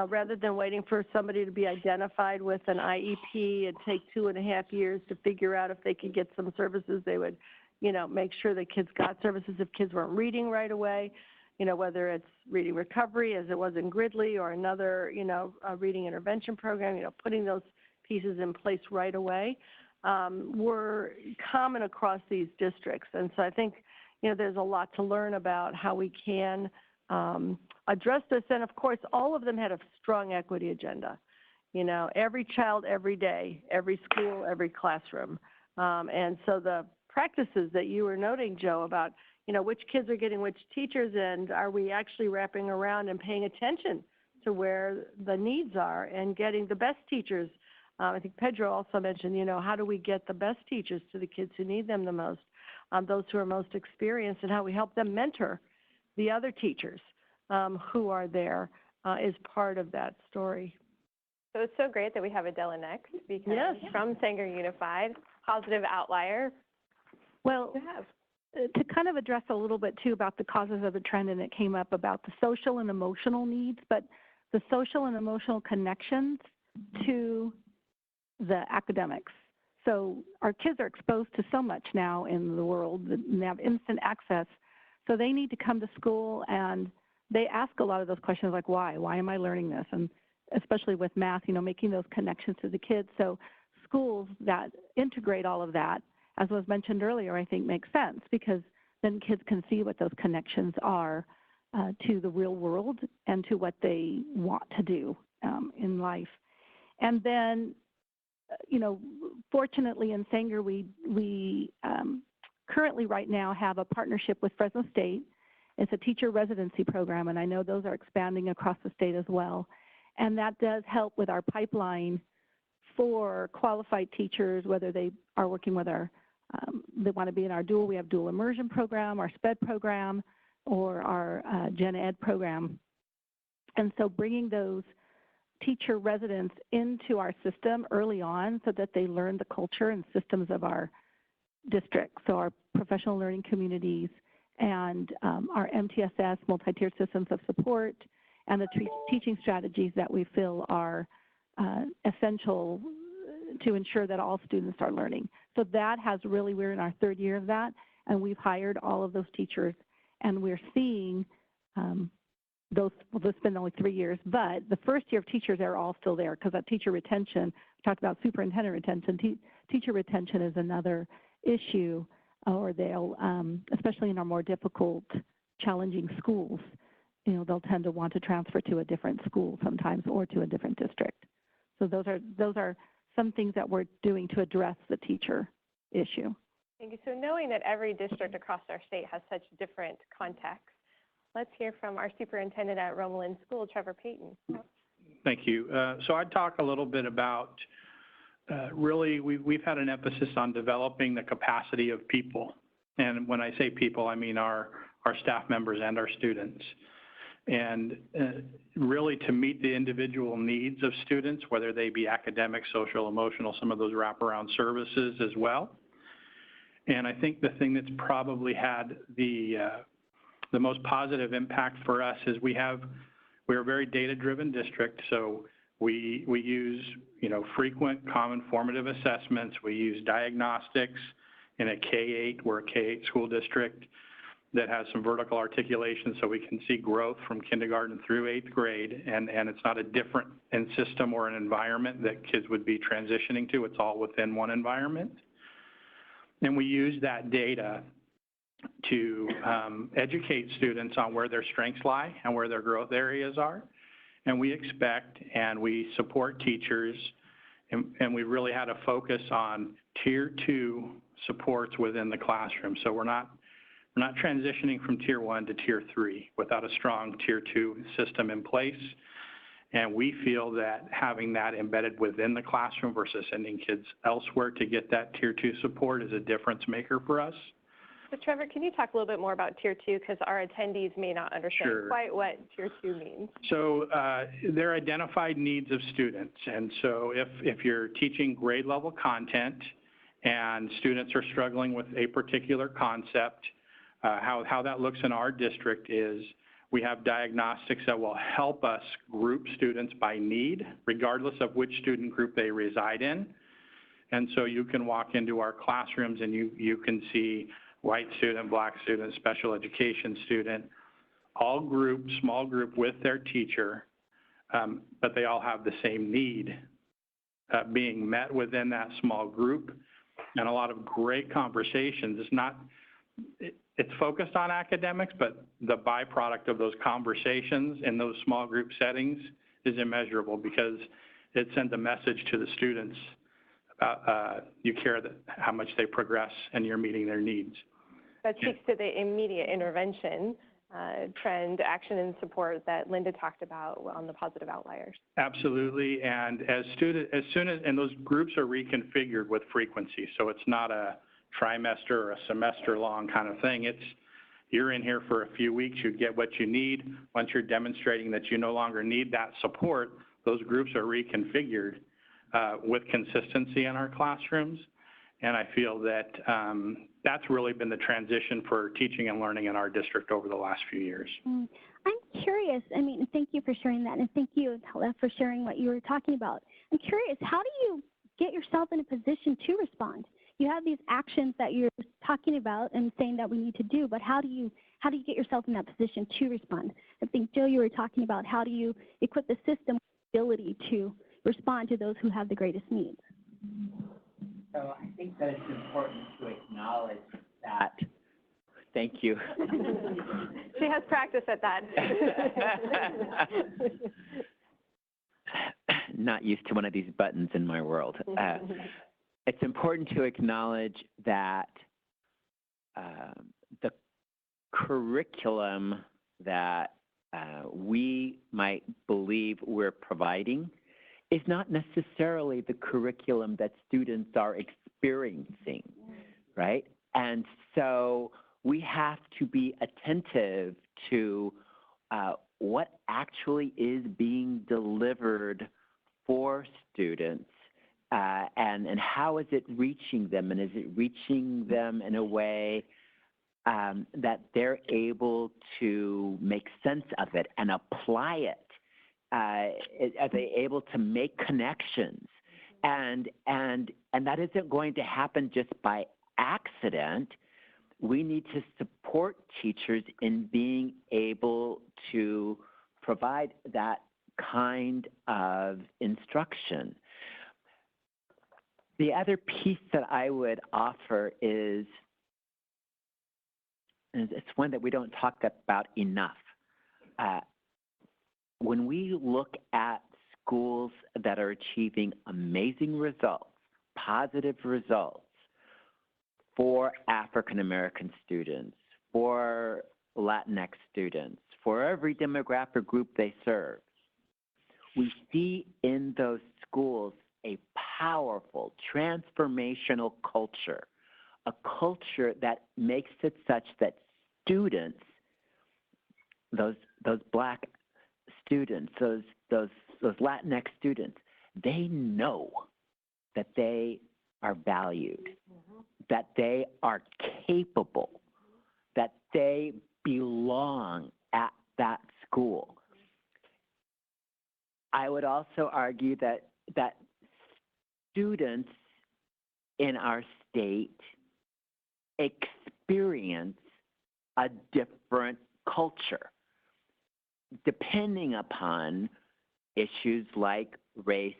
[SPEAKER 9] rather than waiting for somebody to be identified with an IEP and take 2.5 years to figure out if they could get some services. They would, you know, make sure that kids got services if kids weren't reading right away, you know, whether it's reading recovery as it was in Gridley or another, you know, reading intervention program, you know, putting those pieces in place right away. Were common across these districts. And so I think, you know, there's a lot to learn about how we can address this. And of course, all of them had a strong equity agenda. You know, every child, every day, every school, every classroom. And so the practices that you were noting, Joe, about, you know, which kids are getting which teachers, and are we actually wrapping around and paying attention to where the needs are and getting the best teachers. I think Pedro also mentioned, you know, how do we get the best teachers to the kids who need them the most, those who are most experienced, and how we help them mentor the other teachers who are there is part of that story.
[SPEAKER 4] So it's so great that we have Adela next, because from Sanger Unified, positive outlier.
[SPEAKER 13] Well, to kind of address a little bit too about the causes of the trend, and it came up about the social and emotional needs, but the social and emotional connections to the academics. So our kids are exposed to so much now in the world, and they have instant access. So they need to come to school, and they ask a lot of those questions like, why? Why am I learning this? And especially with math, you know, making those connections to the kids. So schools that integrate all of that, as was mentioned earlier, I think makes sense, because then kids can see what those connections are to the real world and to what they want to do in life. And then, you know, fortunately in Sanger, we currently right now have a partnership with Fresno State. It's a teacher residency program, and I know those are expanding across the state as well. And that does help with our pipeline for qualified teachers, whether they are working with our, they want to be in our dual, we have dual immersion program, our SPED program, or our Gen Ed program. And so bringing those teacher residents into our system early on so that they learn the culture and systems of our district, so our professional learning communities and our MTSS, multi-tiered systems of support, and the teaching strategies that we feel are essential to ensure that all students are learning. So that has really, we're in our third year of that, and we've hired all of those teachers, and we're seeing those, well, it's been only 3 years, but the first year of teachers are all still there because that teacher retention, we talked about superintendent retention, teacher retention is another issue, or they'll, especially in our more difficult, challenging schools, you know, they'll tend to want to transfer to a different school sometimes or to a different district. So those are some things that we're doing to address the teacher issue.
[SPEAKER 4] Thank you. So knowing that every district across our state has such different contexts, let's hear from our superintendent at Romoland School, Trevor Payton.
[SPEAKER 12] Thank you. So I'd talk a little bit about really we've had an emphasis on developing the capacity of people. And when I say people, I mean our staff members and our students. And really to meet the individual needs of students, whether they be academic, social, emotional, some of those wraparound services as well. And I think the thing that's probably had the most positive impact for us is we're a very data-driven district, so we use, you know, frequent common formative assessments. We use diagnostics in a K-8, we're a K-8 school district that has some vertical articulation so we can see growth from kindergarten through 8th grade, and it's not a different system or an environment that kids would be transitioning to, it's all within one environment. And we use that data to educate students on where their strengths lie and where their growth areas are. And we expect and we support teachers, and we really had a focus on Tier 2 supports within the classroom. So we're not transitioning from Tier 1 to Tier 3 without a strong Tier 2 system in place. And we feel that having that embedded within the classroom versus sending kids elsewhere to get that Tier 2 support is a difference maker for us.
[SPEAKER 4] So Trevor, can you talk a little bit more about Tier 2, because our attendees may not understand quite what Tier 2 means?
[SPEAKER 12] So they're identified needs of students. And so if you're teaching grade level content and students are struggling with a particular concept, how that looks in our district is we have diagnostics that will help us group students by need, regardless of which student group they reside in. And so you can walk into our classrooms and you can see white student, black student, special education student, all grouped, small group with their teacher, but they all have the same need being met within that small group. And a lot of great conversations. It's focused on academics, but the byproduct of those conversations in those small group settings is immeasurable because it sends a message to the students about you care that how much they progress and you're meeting their needs.
[SPEAKER 4] That speaks to the immediate intervention trend, action, and support that Linda talked about on the positive outliers. Absolutely, and
[SPEAKER 12] and those groups are reconfigured with frequency, so it's not a trimester or a semester long kind of thing. It's you're in here for a few weeks, you get what you need. Once you're demonstrating that you no longer need that support, those groups are reconfigured with consistency in our classrooms. And I feel that that's really been the transition for teaching and learning in our district over the last few years.
[SPEAKER 3] I'm curious, I mean, thank you for sharing that, and thank you, Adela, for sharing what you were talking about. I'm curious, how do you get yourself in a position to respond? You have these actions that you're talking about and saying that we need to do, but how do you get yourself in that position to respond? I think, Jill, you were talking about how do you equip the system with the ability to respond to those who have the greatest needs?
[SPEAKER 8] So I think that it's important to acknowledge that. Thank you.
[SPEAKER 4] She has practice at that.
[SPEAKER 8] Not used to one of these buttons in my world. It's important to acknowledge that the curriculum that we might believe we're providing is not necessarily the curriculum that students are experiencing, right? And so we have to be attentive to what actually is being delivered for students, and how is it reaching them, and is it reaching them in a way that they're able to make sense of it and apply it? Are they able to make connections? And that isn't going to happen just by accident. We need to support teachers in being able to provide that kind of instruction. The other piece that I would offer is, and it's one that we don't talk about enough. When we look at schools that are achieving amazing results, positive results for African American students, for Latinx students, for every demographic group they serve, we see in those schools a powerful, transformational culture, a culture that makes it such that students, those Black students, those Latinx students, they know that they are valued, that they are capable, that they belong at that school. I would also argue that students in our state experience a different culture depending upon issues like race,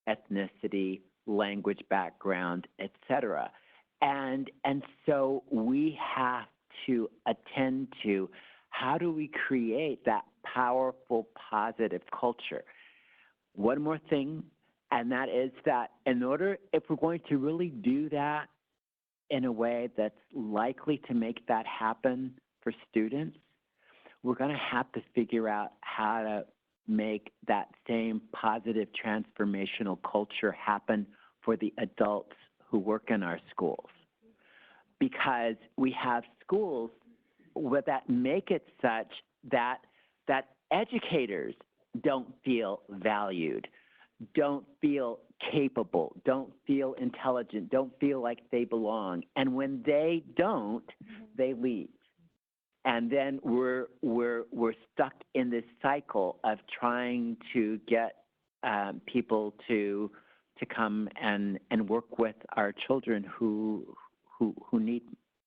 [SPEAKER 8] ethnicity, language background, etc. And so we have to attend to how do we create that powerful, positive culture. One more thing, and that is that if we're going to really do that in a way that's likely to make that happen for students, we're going to have to figure out how to make that same positive transformational culture happen for the adults who work in our schools. Because we have schools that make it such that educators don't feel valued, don't feel capable, don't feel intelligent, don't feel like they belong. And when they don't, they leave. And then we're stuck in this cycle of trying to get people to come and work with our children who need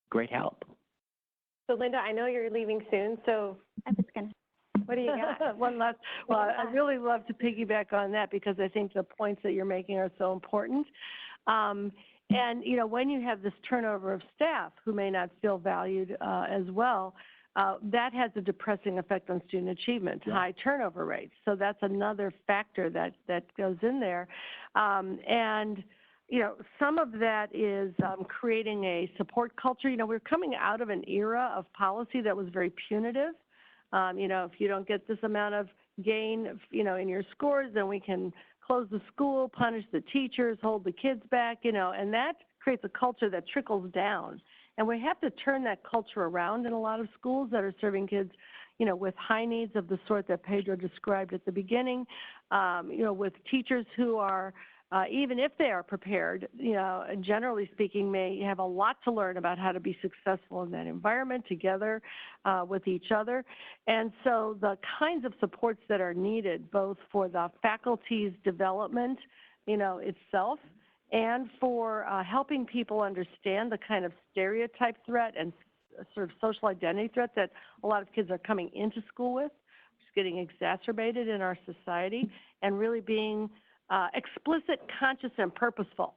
[SPEAKER 8] great help.
[SPEAKER 4] So Linda, I know you're leaving soon, so what do you got?
[SPEAKER 9] One last, well, I really love to piggyback on that because I think the points that you're making are so important. And, you know, when you have this turnover of staff who may not feel valued as well, that has a depressing effect on student achievement, high turnover rates. So that's another factor that goes in there. And, you know, some of that is creating a support culture. You know, we're coming out of an era of policy that was very punitive. You know, if you don't get this amount of gain, you know, in your scores, then we can close the school, punish the teachers, hold the kids back, you know, and that creates a culture that trickles down. And we have to turn that culture around in a lot of schools that are serving kids, you know, with high needs of the sort that Pedro described at the beginning, you know, with teachers who are, even if they are prepared, you know, generally speaking, may have a lot to learn about how to be successful in that environment together with each other. And so the kinds of supports that are needed, both for the faculty's development, you know, itself, and for helping people understand the kind of stereotype threat and sort of social identity threat that a lot of kids are coming into school with, which is getting exacerbated in our society, and really being explicit, conscious, and purposeful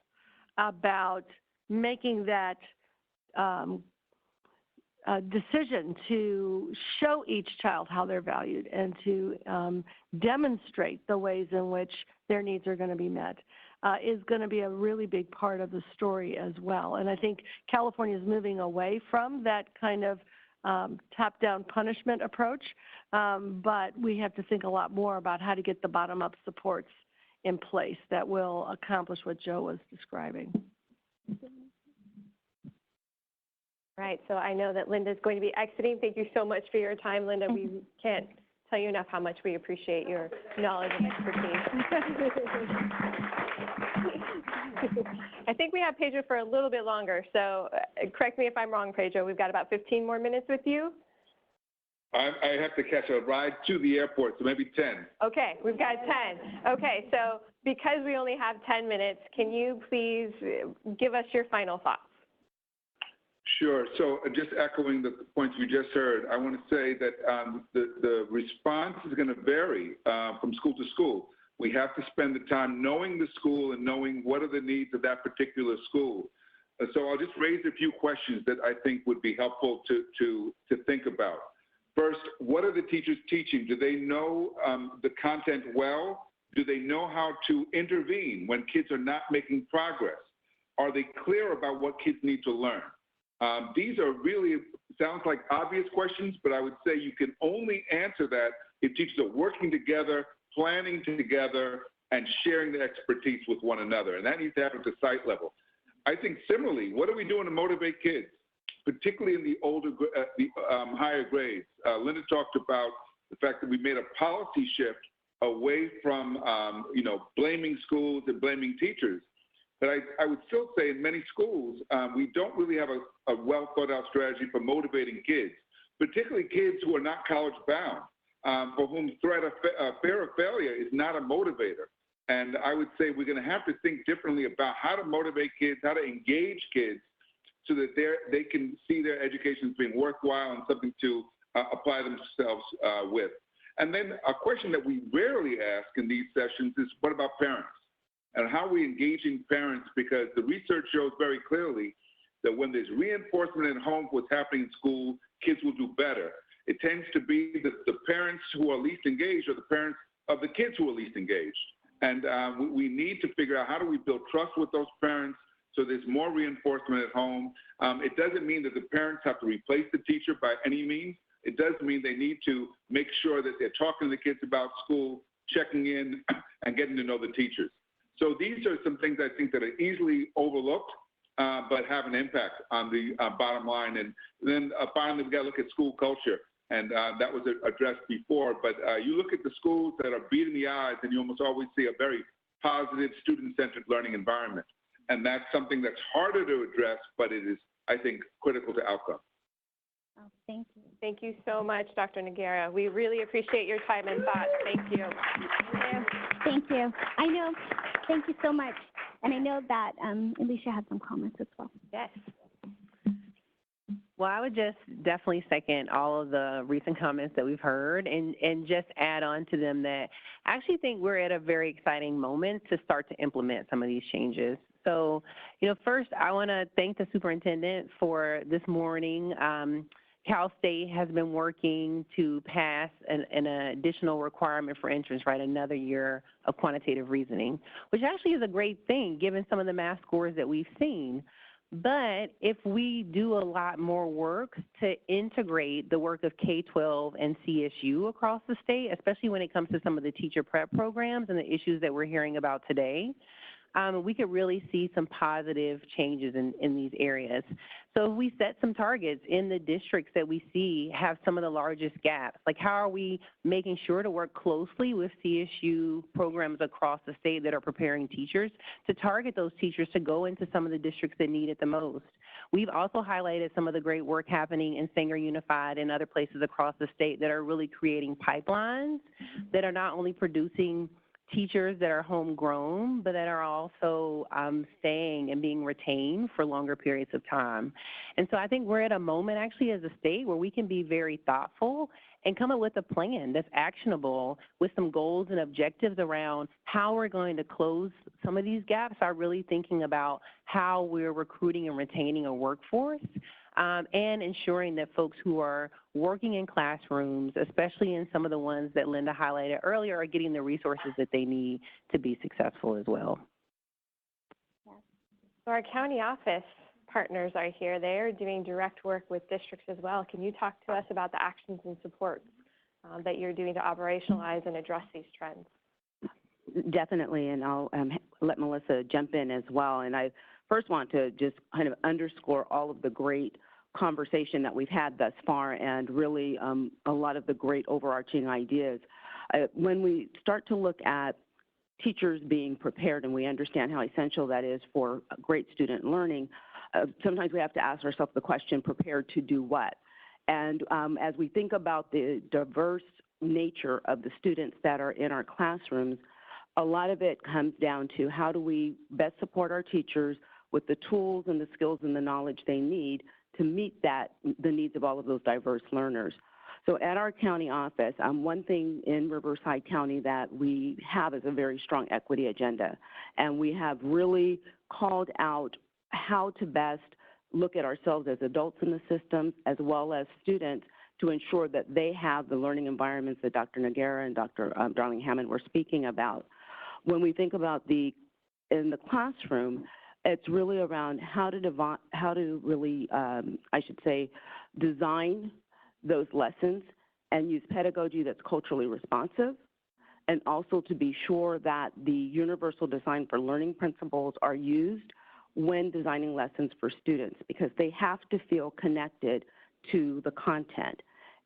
[SPEAKER 9] about making that decision to show each child how they're valued and to demonstrate the ways in which their needs are going to be met is going to be a really big part of the story as well. And I think California is moving away from that kind of top-down punishment approach, but we have to think a lot more about how to get the bottom-up supports in place that will accomplish what Joe was describing.
[SPEAKER 4] Right, so I know that Linda's going to be exiting. Thank you so much for your time, Linda. We can't tell you enough how much we appreciate your knowledge and expertise. I think we have Pedro for a little bit longer, so correct me if I'm wrong, Pedro. We've got about 15 more minutes with you.
[SPEAKER 10] I have to catch a ride to the airport, so maybe 10.
[SPEAKER 4] Okay, we've got 10. Okay, so because we only have 10 minutes, can you please give us your final thoughts?
[SPEAKER 10] Sure. So just echoing the points we just heard, I want to say that the response is going to vary from school to school. We have to spend the time knowing the school and knowing what are the needs of that particular school. So I'll just raise a few questions that I think would be helpful to think about. First, what are the teachers teaching? Do they know the content well? Do they know how to intervene when kids are not making progress? Are they clear about what kids need to learn? These are really, sounds like obvious questions, but I would say you can only answer that if teachers are working together, planning together, and sharing the expertise with one another. And that needs to happen at the site level. I think similarly, what are we doing to motivate kids, particularly in the older, higher grades? Linda talked about the fact that we made a policy shift away from, blaming schools and blaming teachers. But I would still say in many schools, we don't really have a well thought out strategy for motivating kids, particularly kids who are not college bound, for whom threat of fear of failure is not a motivator. And I would say we're going to have to think differently about how to motivate kids, how to engage kids so that they can see their education as being worthwhile and something to apply themselves with. And then a question that we rarely ask in these sessions is, what about parents? And how are we engaging parents? Because the research shows very clearly that when there's reinforcement at home for what's happening in school, kids will do better. It tends to be that the parents who are least engaged are the parents of the kids who are least engaged. And we need to figure out how do we build trust with those parents so there's more reinforcement at home. It doesn't mean that the parents have to replace the teacher by any means. It does mean they need to make sure that they're talking to the kids about school, checking in, and getting to know the teachers. So these are some things I think that are easily overlooked, but have an impact on the bottom line. And then finally, we've got to look at school culture. And that was addressed before. But you look at the schools that are beating the odds, and you almost always see a very positive, student-centered learning environment. And that's something that's harder to address, but it is, I think, critical to outcome.
[SPEAKER 3] Oh, thank you.
[SPEAKER 4] Thank you so much, Dr. Noguera. We really appreciate your time and thoughts. Thank you.
[SPEAKER 3] Thank you. I know. Thank you so much. And I know that Elisha had some comments as well.
[SPEAKER 4] Yes.
[SPEAKER 11] Well, I would just definitely second all of the recent comments that we've heard and just add on to them that I actually think we're at a very exciting moment to start to implement some of these changes. So, first I want to thank the superintendent for this morning. Cal State has been working to pass an additional requirement for entrance, right, another year of quantitative reasoning, which actually is a great thing given some of the math scores that we've seen. But if we do a lot more work to integrate the work of K-12 and CSU across the state, especially when it comes to some of the teacher prep programs and the issues that we're hearing about today, we could really see some positive changes in these areas. So if we set some targets in the districts that we see have some of the largest gaps, like how are we making sure to work closely with CSU programs across the state that are preparing teachers to target those teachers to go into some of the districts that need it the most. We've also highlighted some of the great work happening in Sanger Unified and other places across the state that are really creating pipelines that are not only producing teachers that are homegrown, but that are also staying and being retained for longer periods of time. And so I think we're at a moment actually as a state where we can be very thoughtful and come up with a plan that's actionable with some goals and objectives around how we're going to close some of these gaps. I'm really thinking about how we're recruiting and retaining a workforce and ensuring that folks who are working in classrooms, especially in some of the ones that Linda highlighted earlier, are getting the resources that they need to be successful as well.
[SPEAKER 4] So our county office partners are here. They're doing direct work with districts as well. Can you talk to us about the actions and supports that you're doing to operationalize and address these trends?
[SPEAKER 5] Definitely, and I'll let Melissa jump in as well. And I first want to just kind of underscore all of the great conversation that we've had thus far and really a lot of the great overarching ideas. When we start to look at teachers being prepared and we understand how essential that is for great student learning, sometimes we have to ask ourselves the question, prepared to do what? And as we think about the diverse nature of the students that are in our classrooms, a lot of it comes down to how do we best support our teachers with the tools and the skills and the knowledge they need to meet the needs of all of those diverse learners. So at our county office, one thing in Riverside County that we have is a very strong equity agenda. And we have really called out how to best look at ourselves as adults in the system as well as students to ensure that they have the learning environments that Dr. Noguera and Dr. Darling-Hammond were speaking about. When we think about in the classroom, it's really around how to really, I should say, design those lessons and use pedagogy that's culturally responsive, and also to be sure that the universal design for learning principles are used when designing lessons for students, because they have to feel connected to the content.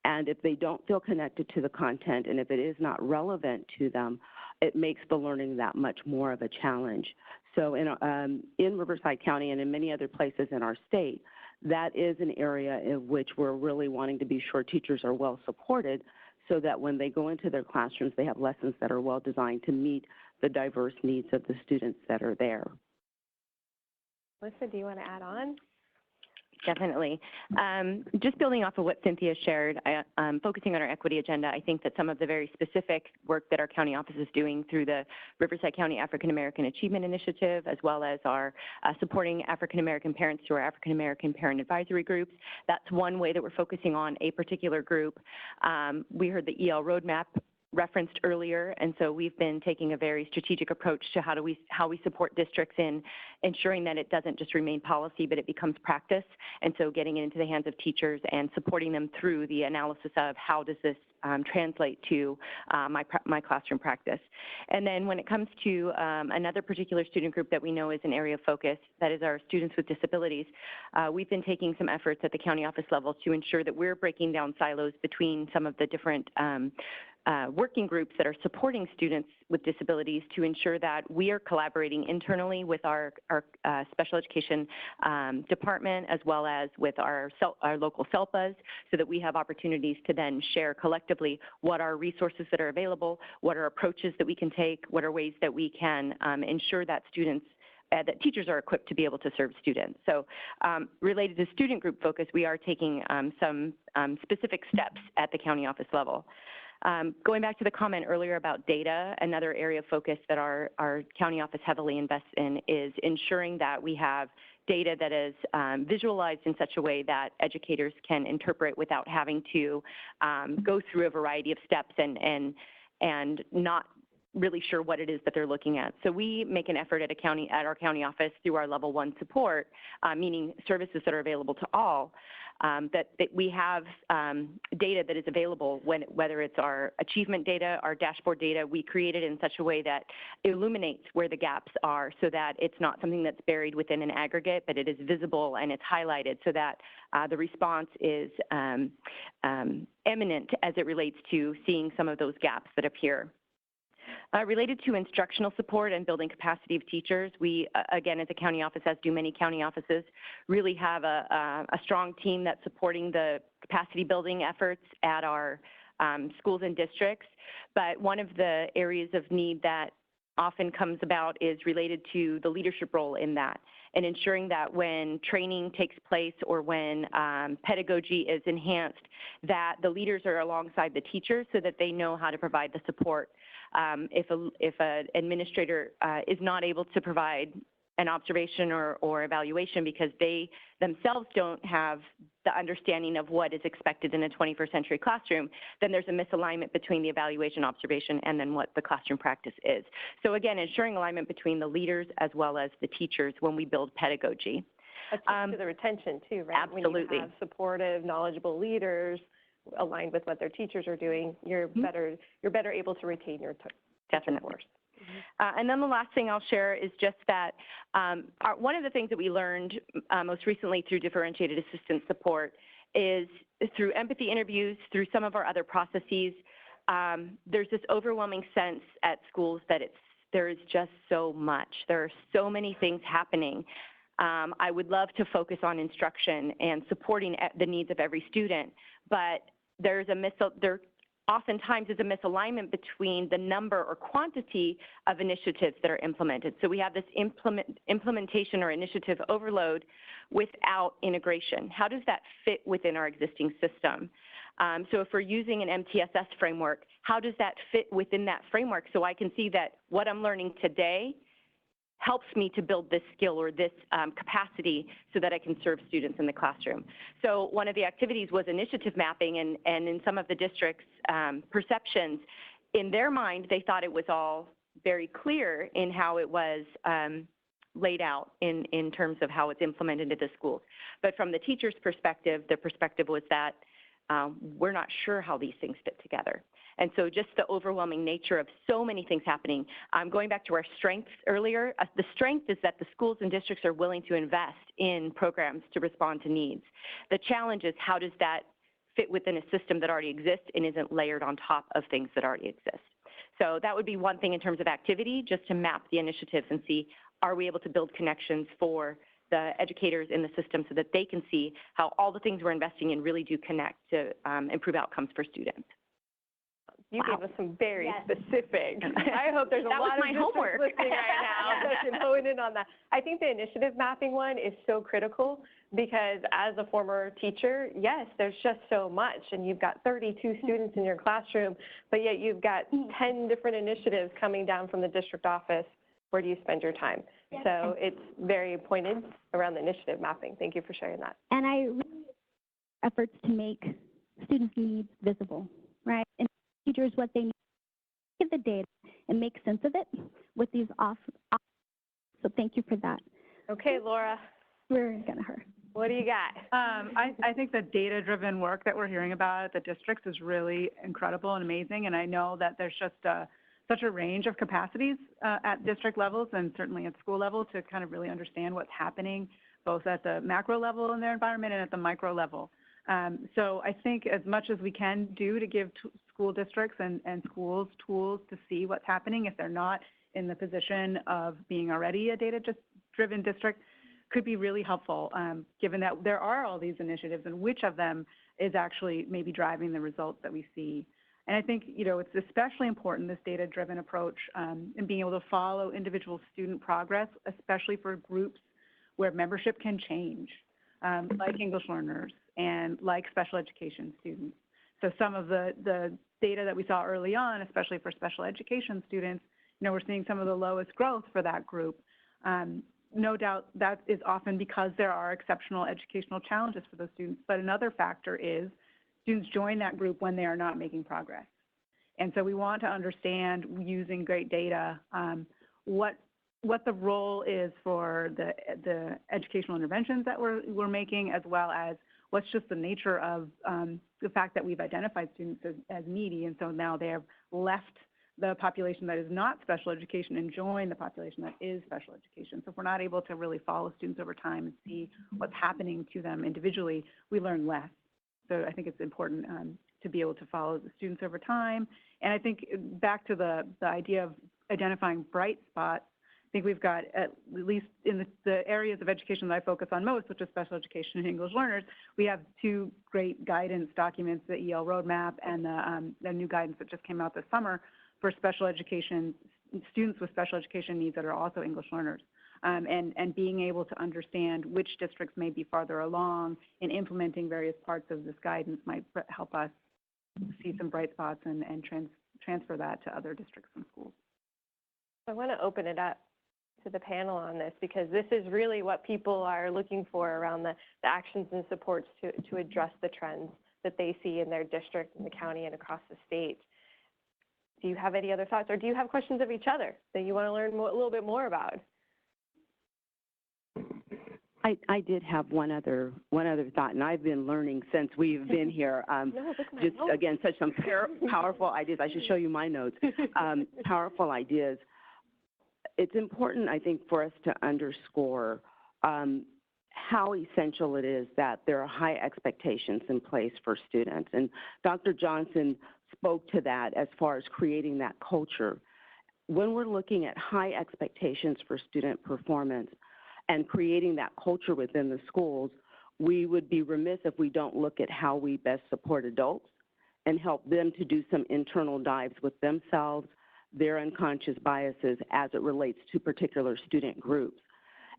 [SPEAKER 5] And if they don't feel connected to the content and if it is not relevant to them, it makes the learning that much more of a challenge. So in Riverside County and in many other places in our state, that is an area in which we're really wanting to be sure teachers are well supported so that when they go into their classrooms, they have lessons that are well designed to meet the diverse needs of the students that are there.
[SPEAKER 4] Melissa, do you want to add on?
[SPEAKER 6] Definitely. Just building off of what Cynthia shared, focusing on our equity agenda, I think that some of the very specific work that our county office is doing through the Riverside County African American Achievement Initiative, as well as our supporting African American parents through our African American Parent Advisory Groups, that's one way that we're focusing on a particular group. We heard the EL roadmap referenced earlier, and so we've been taking a very strategic approach to how we support districts in ensuring that it doesn't just remain policy, but it becomes practice. And so getting it into the hands of teachers and supporting them through the analysis of how does this translate to my classroom practice. And then when it comes to another particular student group that we know is an area of focus, that is our students with disabilities, we've been taking some efforts at the county office level to ensure that we're breaking down silos between some of the different working groups that are supporting students with disabilities to ensure that we are collaborating internally with our special education department as well as with our local SELPAs so that we have opportunities to then share collectively what are resources that are available, what are approaches that we can take, what are ways that we can ensure that that teachers are equipped to be able to serve students. So related to student group focus, we are taking some specific steps at the county office level. Going back to the comment earlier about data, another area of focus that our county office heavily invests in is ensuring that we have data that is visualized in such a way that educators can interpret without having to go through a variety of steps and not really sure what it is that they're looking at. So we make an effort at our county office through our level 1 support, meaning services that are available to all, that we have data that is available whether it's our achievement data, our dashboard data, we create it in such a way that illuminates where the gaps are so that it's not something that's buried within an aggregate, but it is visible and it's highlighted so that the response is eminent as it relates to seeing some of those gaps that appear. Related to instructional support and building capacity of teachers, we, again, as a county office, as do many county offices, really have a strong team that's supporting the capacity building efforts at our schools and districts. But one of the areas of need that often comes about is related to the leadership role in that, and ensuring that when training takes place or when pedagogy is enhanced, that the leaders are alongside the teachers so that they know how to provide the support. If an administrator is not able to provide an observation or evaluation because they themselves don't have the understanding of what is expected in a 21st century classroom, then there's a misalignment between the evaluation observation and then what the classroom practice is. So again, ensuring alignment between the leaders as well as the teachers when we build pedagogy.
[SPEAKER 4] That's to the retention too, right?
[SPEAKER 6] Absolutely.
[SPEAKER 4] When you have supportive, knowledgeable leaders aligned with what their teachers are doing, you're better able to retain your
[SPEAKER 6] definitely.
[SPEAKER 4] Force.
[SPEAKER 6] And then the last thing I'll share is just that one of the things that we learned most recently through differentiated assistance support is through empathy interviews, through some of our other processes, there's this overwhelming sense at schools that there is just so much. There are so many things happening. I would love to focus on instruction and supporting the needs of every student, but there oftentimes is a misalignment between the number or quantity of initiatives that are implemented. So we have this implementation or initiative overload without integration. How does that fit within our existing system? So if we're using an MTSS framework, how does that fit within that framework so I can see that what I'm learning today helps me to build this skill or this capacity so that I can serve students in the classroom. So one of the activities was initiative mapping, and in some of the district's perceptions, in their mind, they thought it was all very clear in how it was laid out in terms of how it's implemented into the schools. But from the teacher's perspective, their perspective was that we're not sure how these things fit together. And so just the overwhelming nature of so many things happening. Going back to our strengths earlier, the strength is that the schools and districts are willing to invest in programs to respond to needs. The challenge is how does that fit within a system that already exists and isn't layered on top of things that already exist. So that would be one thing in terms of activity, just to map the initiatives and see, are we able to build connections for the educators in the system so that they can see how all the things we're investing in really do connect to improve outcomes for students.
[SPEAKER 4] You gave us some very specific. I hope there's a lot of
[SPEAKER 6] homework
[SPEAKER 4] listening right now that can hone in on that. I think the initiative mapping one is so critical because as a former teacher, yes, there's just so much, and you've got 32 students in your classroom, but yet you've got 10 different initiatives coming down from the district office. Where do you spend your time? Yes. So it's very pointed around the initiative mapping. Thank you for sharing that.
[SPEAKER 3] And I really efforts to make students' needs visible, right? And teachers what they need, get the data and make sense of it with these off. So thank you for that.
[SPEAKER 4] Okay, Laura.
[SPEAKER 3] We're gonna her.
[SPEAKER 4] What do you got?
[SPEAKER 7] I think the data-driven work that we're hearing about at the districts is really incredible and amazing, and I know that there's just such a range of capacities at district levels and certainly at school level to kind of really understand what's happening both at the macro level in their environment and at the micro level. So I think as much as we can do to give school districts and schools tools to see what's happening if they're not in the position of being already a data-driven district could be really helpful, given that there are all these initiatives and which of them is actually maybe driving the results that we see. And I think, it's especially important, this data-driven approach, in being able to follow individual student progress, especially for groups where membership can change, like English learners and like special education students. So some of the data that we saw early on, especially for special education students, we're seeing some of the lowest growth for that group. No doubt that is often because there are exceptional educational challenges for those students, but another factor is students join that group when they are not making progress. And so we want to understand, using great data, what the role is for the educational interventions that we're making, as well as what's just the nature of the fact that we've identified students as needy, and so now they have left the population that is not special education and join the population that is special education. So if we're not able to really follow students over time and see what's happening to them individually, we learn less. So I think it's important to be able to follow the students over time. And I think back to the idea of identifying bright spots, I think we've got, at least in the areas of education that I focus on most, which is special education and English learners, we have two great guidance documents, the EL roadmap and the new guidance that just came out this summer for special education, students with special education needs that are also English learners. And being able to understand which districts may be farther along in implementing various parts of this guidance might help us see some bright spots and transfer that to other districts and schools.
[SPEAKER 4] I want to open it up to the panel on this, because this is really what people are looking for around the actions and supports to address the trends that they see in their district, in the county, and across the state. Do you have any other thoughts, or do you have questions of each other that you want to learn a little bit more about?
[SPEAKER 5] I did have one other thought, and I've been learning since we've been here. Just again, such some powerful ideas. I should show you my notes. Powerful ideas. it's important, I think, for us to underscore how essential it is that there are high expectations in place for students. And Dr. Johnson spoke to that as far as creating that culture. When we're looking at high expectations for student performance and creating that culture within the schools, we would be remiss if we don't look at how we best support adults and help them to do some internal dives with themselves, their unconscious biases as it relates to particular student groups.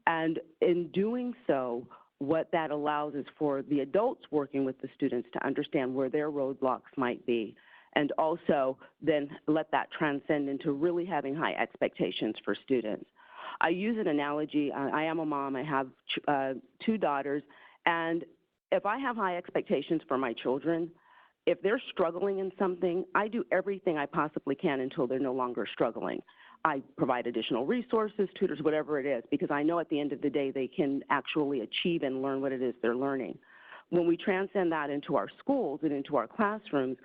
[SPEAKER 5] And in doing so, what that allows is for the adults working with the students to understand where their roadblocks might be, and also then let that transcend into really having high expectations for students. I use an analogy. I am a mom. I have 2 daughters. And if I have high expectations for my children, if they're struggling in something, I do everything I possibly can until they're no longer struggling. I provide additional resources, tutors, whatever it is, because I know at the end of the day they can actually achieve and learn what it is they're learning. When we transcend that into our schools and into our classrooms,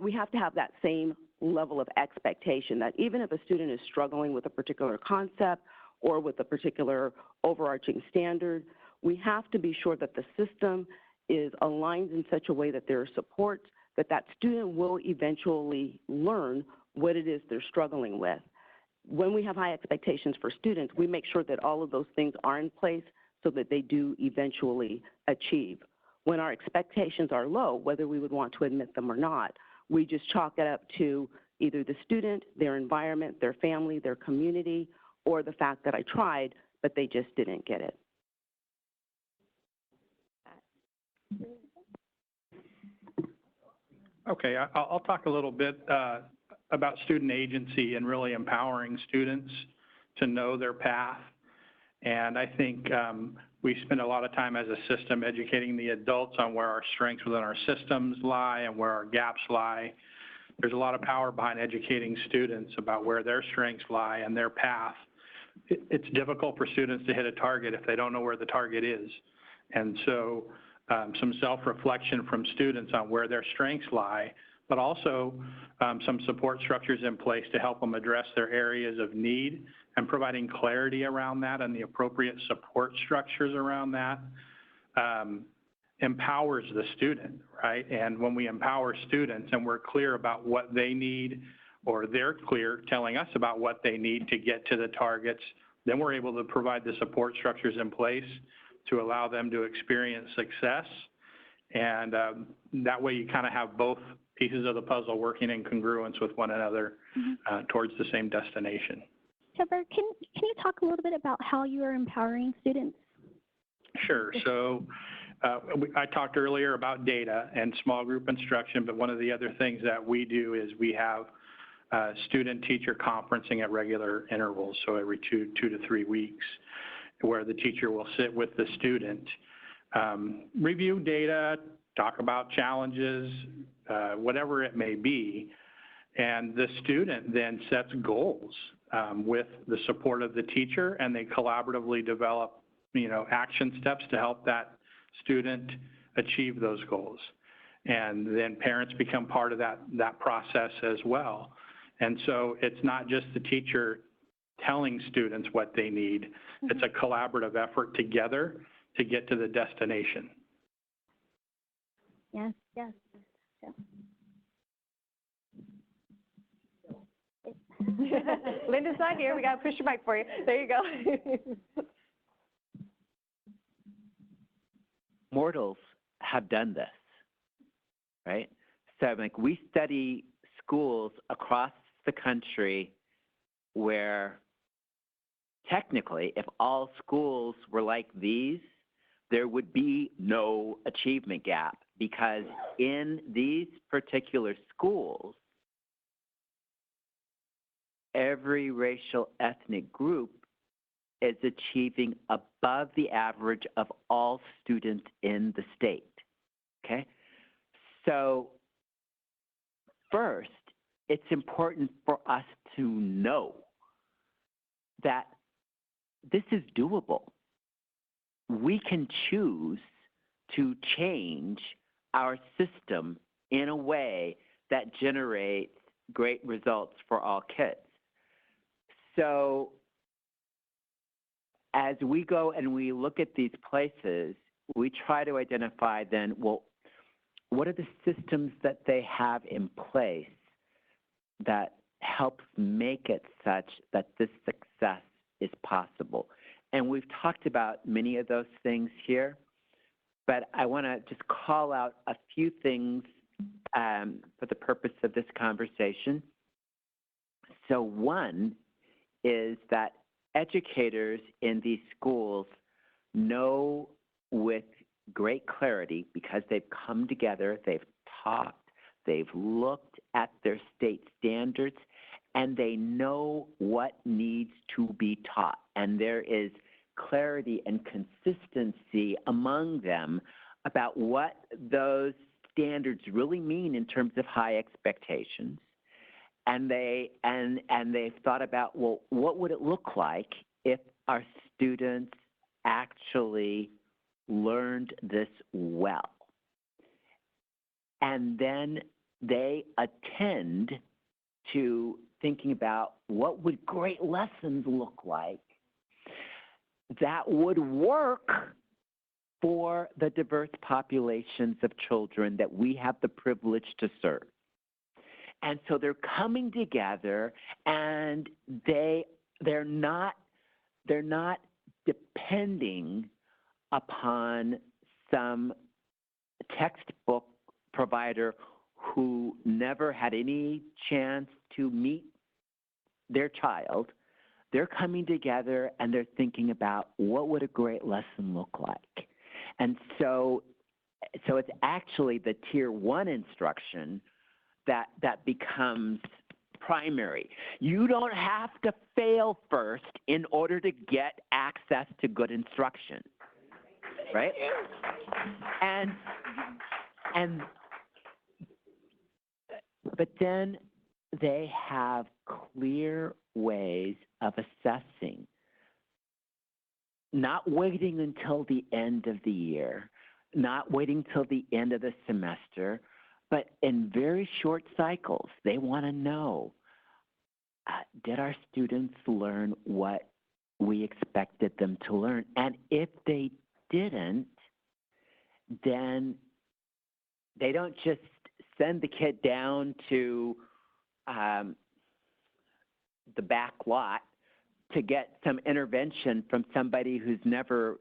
[SPEAKER 5] we have to have that same level of expectation that even if a student is struggling with a particular concept or with a particular overarching standard, we have to be sure that the system is aligned in such a way that there are supports, that that student will eventually learn what it is they're struggling with. When we have high expectations for students, we make sure that all of those things are in place so that they do eventually achieve. When our expectations are low, whether we would want to admit them or not, we just chalk it up to either the student, their environment, their family, their community, or the fact that I tried, but they just didn't get it.
[SPEAKER 12] Okay, I'll talk a little bit about student agency and really empowering students to know their path. And I think we spend a lot of time as a system educating the adults on where our strengths within our systems lie and where our gaps lie. There's a lot of power behind educating students about where their strengths lie and their path. It's difficult for students to hit a target if they don't know where the target is. And so some self-reflection from students on where their strengths lie, but also some support structures in place to help them address their areas of need and providing clarity around that and the appropriate support structures around that empowers the student, right? And when we empower students and we're clear about what they need, or they're clear telling us about what they need to get to the targets, then we're able to provide the support structures in place to allow them to experience success. And that way you kind of have both pieces of the puzzle working in congruence with one another towards the same destination.
[SPEAKER 3] Trevor, can you talk a little bit about how you are empowering students? Sure.
[SPEAKER 12] So I talked earlier about data and small group instruction, but one of the other things that we do is we have student-teacher conferencing at regular intervals, so every two to 3 weeks, where the teacher will sit with the student, review data, talk about challenges, whatever it may be, and the student then sets goals with the support of the teacher, and they collaboratively develop, action steps to help that student achieve those goals. And then parents become part of that process as well. And so it's not just the teacher telling students what they need. It's a collaborative effort together to get to the destination.
[SPEAKER 3] Yes, yes. Yeah.
[SPEAKER 4] Linda's not here. We got to push your mic for you. There you go.
[SPEAKER 8] Mortals have done this, right? So like we study schools across the country where technically, if all schools were like these, there would be no achievement gap, because in these particular schools, every racial ethnic group is achieving above the average of all students in the state, okay? So first, it's important for us to know that this is doable. We can choose to change our system in a way that generates great results for all kids. So as we go and we look at these places, we try to identify then, well, what are the systems that they have in place that helps make it such that this success is possible? And we've talked about many of those things here, but I want to just call out a few things for the purpose of this conversation. So one is that educators in these schools know with great clarity, because they've come together, they've talked, they've looked at their state standards, and they know what needs to be taught. And there is clarity and consistency among them about what those standards really mean in terms of high expectations. And they've thought about, well, what would it look like if our students actually learned this well? And then they attend to thinking about what would great lessons look like that would work for the diverse populations of children that we have the privilege to serve. And so they're coming together, and they're not depending upon some textbook provider who never had any chance to meet their child. They're coming together and they're thinking about what would a great lesson look like. And so it's actually the tier 1 instruction that becomes primary. You don't have to fail first in order to get access to good instruction, right? But then they have clear ways of assessing, not waiting until the end of the year, not waiting till the end of the semester, but in very short cycles. They want to know, did our students learn what we expected them to learn? And if they didn't, then they don't just send the kid down to the back lot to get some intervention from somebody who's never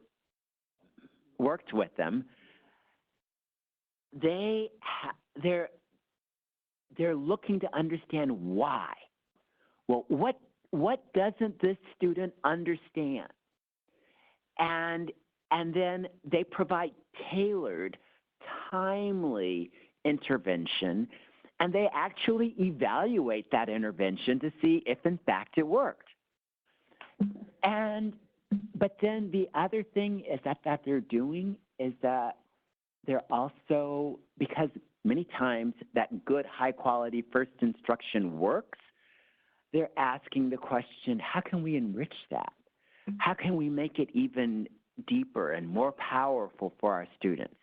[SPEAKER 8] worked with them. They're looking to understand why. Well, what doesn't this student understand? And then they provide tailored, timely intervention, and they actually evaluate that intervention to see if in fact it worked. But then the other thing is that they're doing is that they're also, because many times that good high quality first instruction works, they're asking the question, how can we enrich that? How can we make it even deeper and more powerful for our students?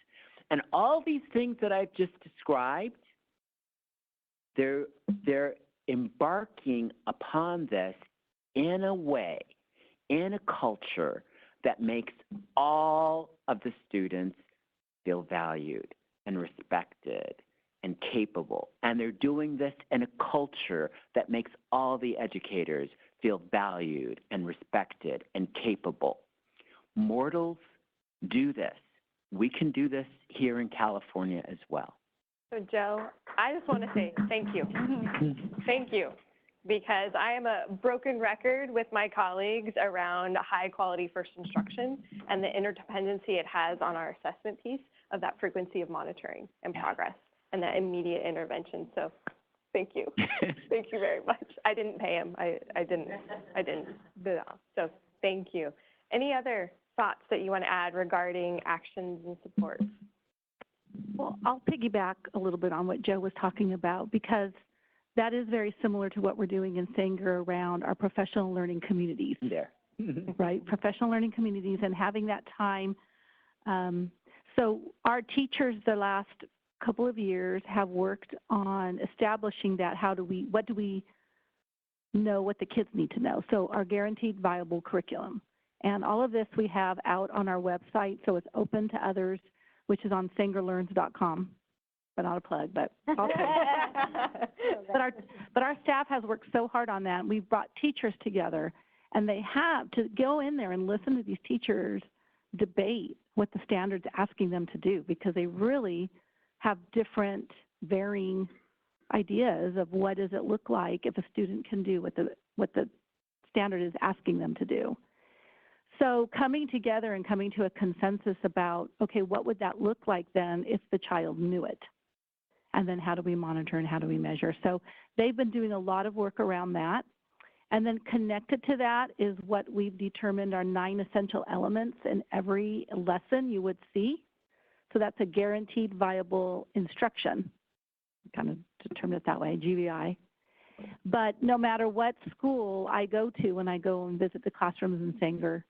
[SPEAKER 8] And all these things that I've just described, they're embarking upon this in a way, in a culture that makes all of the students feel valued and respected and capable. And they're doing this in a culture that makes all the educators feel valued and respected and capable. Mortals do this. We can do this here in California as well.
[SPEAKER 4] So Joe, I just want to say thank you. Thank you, because I am a broken record with my colleagues around high quality first instruction and the interdependency it has on our assessment piece of that frequency of monitoring and progress and that immediate intervention. So thank you. Thank you very much. I didn't pay him. I didn't. So thank you. Any other thoughts that you want to add regarding actions and supports?
[SPEAKER 13] Well, I'll piggyback a little bit on what Joe was talking about, because that is very similar to what we're doing in Sanger around our professional learning communities.
[SPEAKER 8] There.
[SPEAKER 13] Right, professional learning communities and having that time. So our teachers the last couple of years have worked on establishing that. What do we know what the kids need to know? So our guaranteed viable curriculum. And all of this we have out on our website, so it's open to others, which is on sangerlearns.com. But not a plug, but also. but our staff has worked so hard on that. We've brought teachers together, and they have to go in there and listen to these teachers debate what the standard's asking them to do, because they really have different varying ideas of what does it look like if a student can do what the standard is asking them to do. So coming together and coming to a consensus about, okay, what would that look like then if the child knew it? And then how do we monitor and how do we measure? So they've been doing a lot of work around that. And then connected to that is what we've determined are 9 essential elements in every lesson you would see. So that's a guaranteed viable instruction. Kind of determined it that way, GVI. But no matter what school I go to when I go and visit the classrooms in Sanger,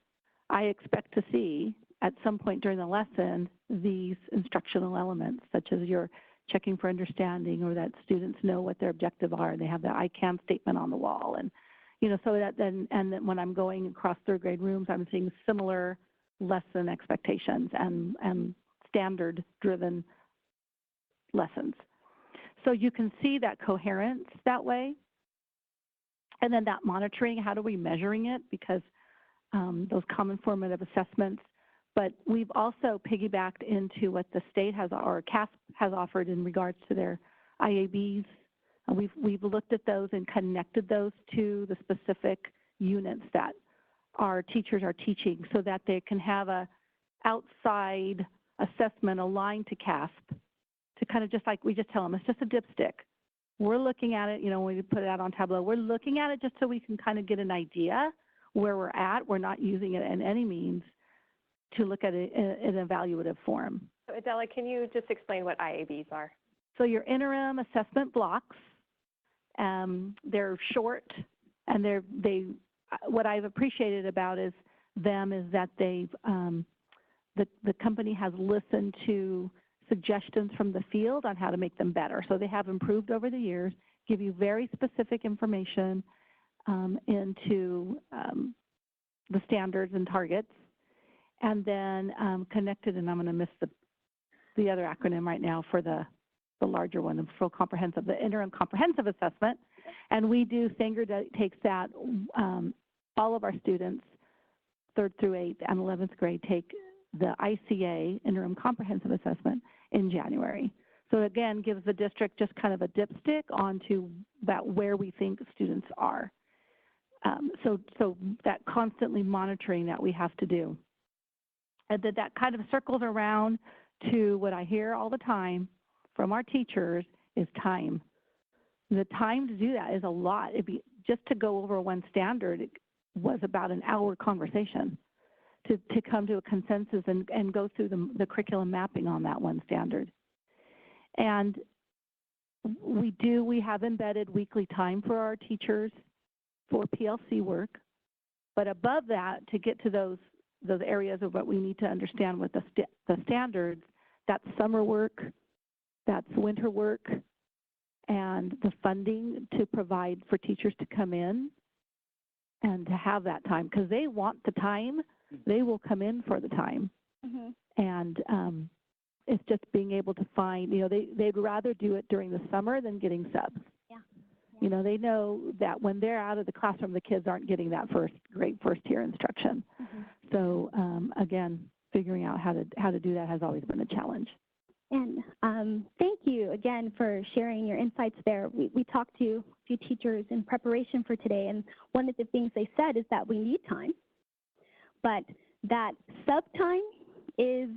[SPEAKER 13] I expect to see at some point during the lesson these instructional elements, such as your checking for understanding, or that students know what their objectives are. They have the I can statement on the wall. And, you know, so that then, and then when I'm going across third grade rooms, I'm seeing similar lesson expectations and standard driven lessons. So you can see that coherence that way. And then that monitoring, how are we measuring it? Because those common formative assessments, but we've also piggybacked into what the state has, or CAASPP has offered in regards to their IABs. We've looked at those and connected those to the specific units that our teachers are teaching, so that they can have a outside assessment aligned to CAASPP, to kind of just like we just tell them, it's just a dipstick. We're looking at it, you know, when we put it out on Tableau, we're looking at it just so we can kind of get an idea where we're at. We're not using it in any means to look at it in an evaluative form.
[SPEAKER 4] So Adela, can you just explain what IABs are?
[SPEAKER 13] So your interim assessment blocks, they're short, and what I've appreciated about them is that they've, the company has listened to suggestions from the field on how to make them better. So they have improved over the years, give you very specific information into the standards and targets, and then connected, and I'm going to miss the other acronym right now for the larger one, the full comprehensive, the interim comprehensive assessment. And we do, Sanger takes that, all of our students, 3rd through 8th and 11th grade, take the ICA, interim comprehensive assessment, in January. So again, gives the district just kind of a dipstick onto that where we think students are. So that constantly monitoring that we have to do. And that kind of circles around to what I hear all the time from our teachers is time. The time to do that is a lot. Just to go over one standard, it was about an hour conversation to come to a consensus and go through the curriculum mapping on that one standard. And we have embedded weekly time for our teachers for PLC work, but above that, to get to those areas of what we need to understand with the standards, that's summer work, that's winter work, and the funding to provide for teachers to come in and to have that time, because they want the time, they will come in for the time. Mm-hmm. And it's just being able to find, you know, they'd rather do it during the summer than getting subs. Yeah. You know, they know that when they're out of the classroom, the kids aren't getting that great first-year instruction. Mm-hmm. So again, figuring out how to do that has always been a challenge.
[SPEAKER 3] And thank you again for sharing your insights there. We talked to a few teachers in preparation for today, and one of the things they said is that we need time, but that sub time is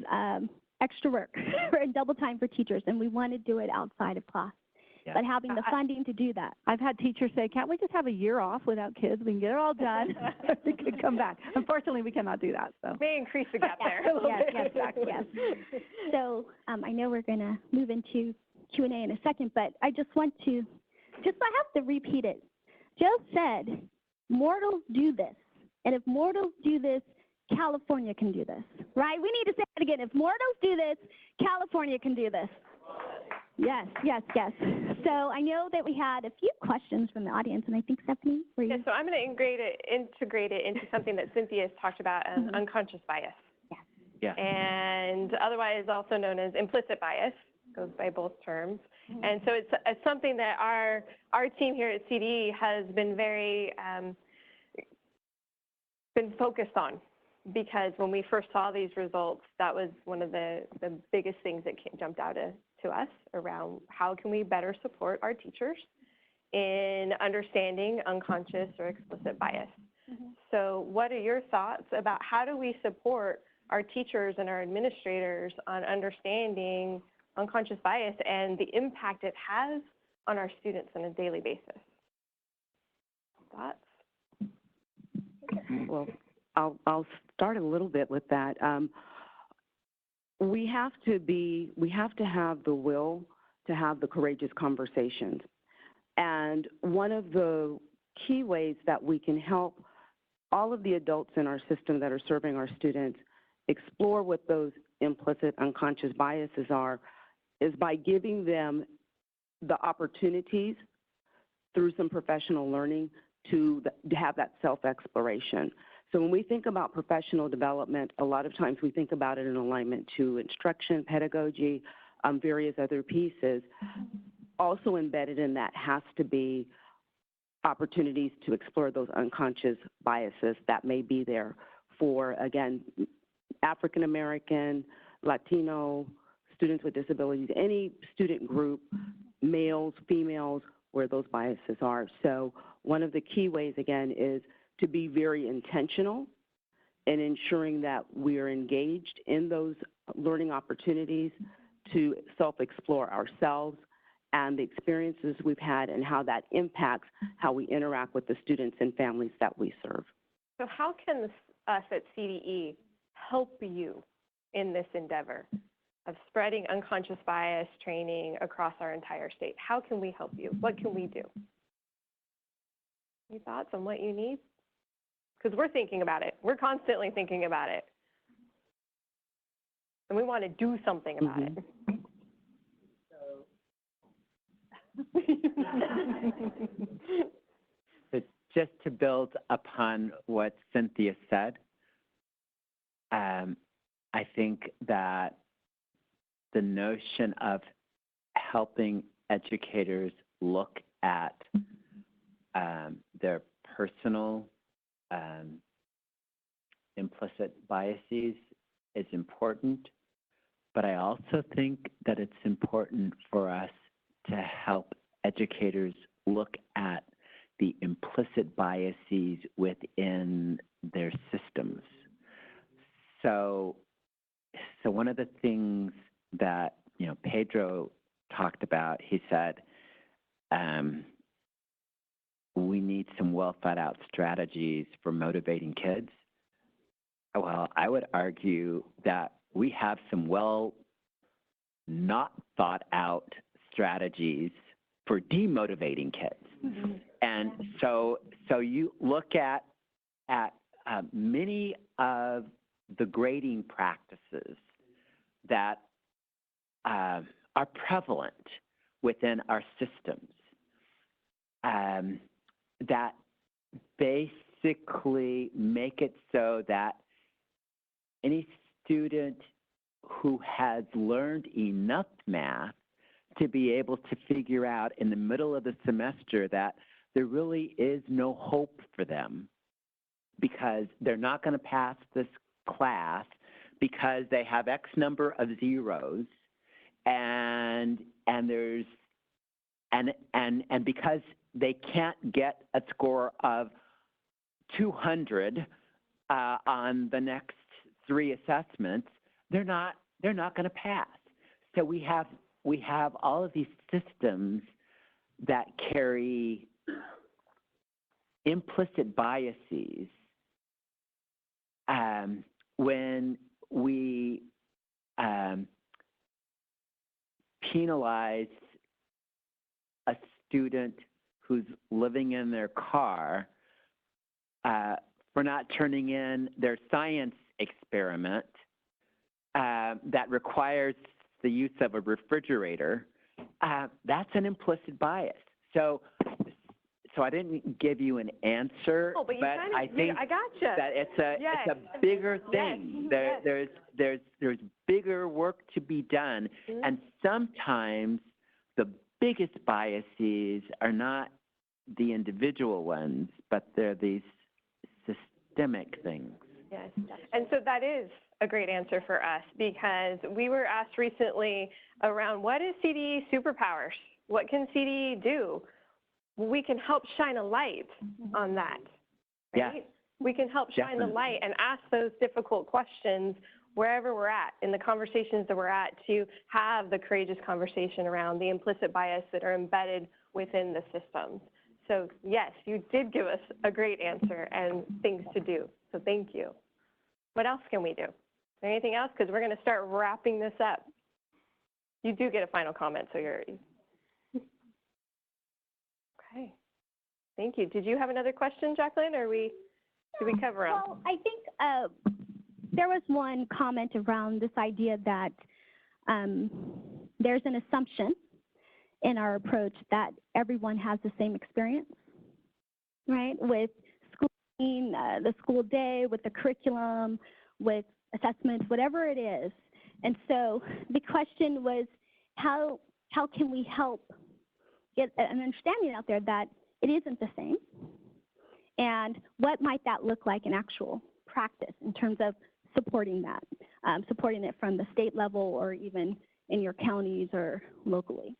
[SPEAKER 3] extra work or double time for teachers, and we want to do it outside of class. Yeah. But having the funding to do that.
[SPEAKER 13] I've had teachers say, can't we just have a year off without kids? We can get it all done. We could come back. Unfortunately, we cannot do that. So
[SPEAKER 4] may increase the gap there.
[SPEAKER 3] Yes. So I know we're going to move into Q&A in a second, but I just want to, I have to repeat it. Joe said, mortals do this. And if mortals do this, California can do this, right? We need to say it again. If mortals do this, California can do this. Yes. So I know that we had a few questions from the audience, and I think Stephanie, were you?
[SPEAKER 4] Yeah, so I'm going to integrate it into something that Cynthia has talked about, unconscious bias.
[SPEAKER 8] Yeah.
[SPEAKER 4] And otherwise also known as implicit bias, goes by both terms. And so it's something that our team here at CDE has been very been focused on, because when we first saw these results, that was one of the biggest things that jumped out to us around how can we better support our teachers in understanding unconscious or explicit bias. So what are your thoughts about how do we support our teachers and our administrators on understanding unconscious bias and the impact it has on our students on a daily basis? Thoughts?
[SPEAKER 5] Well, I'll start a little bit with that. We have to have the will to have the courageous conversations. And one of the key ways that we can help all of the adults in our system that are serving our students explore what those implicit unconscious biases are is by giving them the opportunities through some professional learning to have that self-exploration. So when we think about professional development, a lot of times we think about it in alignment to instruction, pedagogy, various other pieces. Also embedded in that has to be opportunities to explore those unconscious biases that may be there for, again, African American, Latino, students with disabilities, any student group, males, females, where those biases are. So one of the key ways, again, is to be very intentional in ensuring that we are engaged in those learning opportunities to self-explore ourselves and the experiences we've had and how that impacts how we interact with the students and families that we serve.
[SPEAKER 4] So how can us at CDE help you in this endeavor of spreading unconscious bias training across our entire state? How can we help you? What can we do? Any thoughts on what you need? Because we're thinking about it. We're constantly thinking about it. And we want to do something about it.
[SPEAKER 8] So just to build upon what Cynthia said, I think that the notion of helping educators look at their personal implicit biases is important, but I also think that it's important for us to help educators look at the implicit biases within their systems. So one of the things that, Pedro talked about, he said, we need some well thought out strategies for motivating kids. Well, I would argue that we have some well not thought out strategies for demotivating kids. And so you look at many of the grading practices that are prevalent within our systems that basically make it so that any student who has learned enough math to be able to figure out in the middle of the semester that there really is no hope for them because they're not going to pass this class because they have X number of zeros and because they can't get a score of 200 on the next 3 assessments, they're not going to pass. So we have all of these systems that carry implicit biases. When we penalize a student who's living in their car for not turning in their science experiment that requires the use of a refrigerator That's an implicit bias. So I didn't give you an answer, but I think
[SPEAKER 4] I gotcha.
[SPEAKER 8] that it's a bigger thing.
[SPEAKER 4] Yes.
[SPEAKER 8] There's bigger work to be done, and sometimes the biggest biases are not the individual ones, but they're these systemic things.
[SPEAKER 4] Yes, and so that is a great answer for us, because we were asked recently around what is CDE superpowers? What can CDE do? We can help shine a light on that, right?
[SPEAKER 8] Yeah.
[SPEAKER 4] We can help shine the light and ask those difficult questions wherever we're at, in the conversations that we're at, to have the courageous conversation around the implicit bias that are embedded within the systems. So yes, you did give us a great answer and things to do, so thank you. What else can we do? Is there anything else? Because we're going to start wrapping this up. You do get a final comment, so you're... Okay, thank you. Did you have another question, Jacqueline, or did we cover them?
[SPEAKER 3] Well, I think there was one comment around this idea that there's an assumption in our approach that everyone has the same experience, right? With schooling, the school day, with the curriculum, with assessments, whatever it is. And so the question was, how can we help get an understanding out there that it isn't the same? And what might that look like in actual practice in terms of supporting that, supporting it from the state level or even in your counties or locally?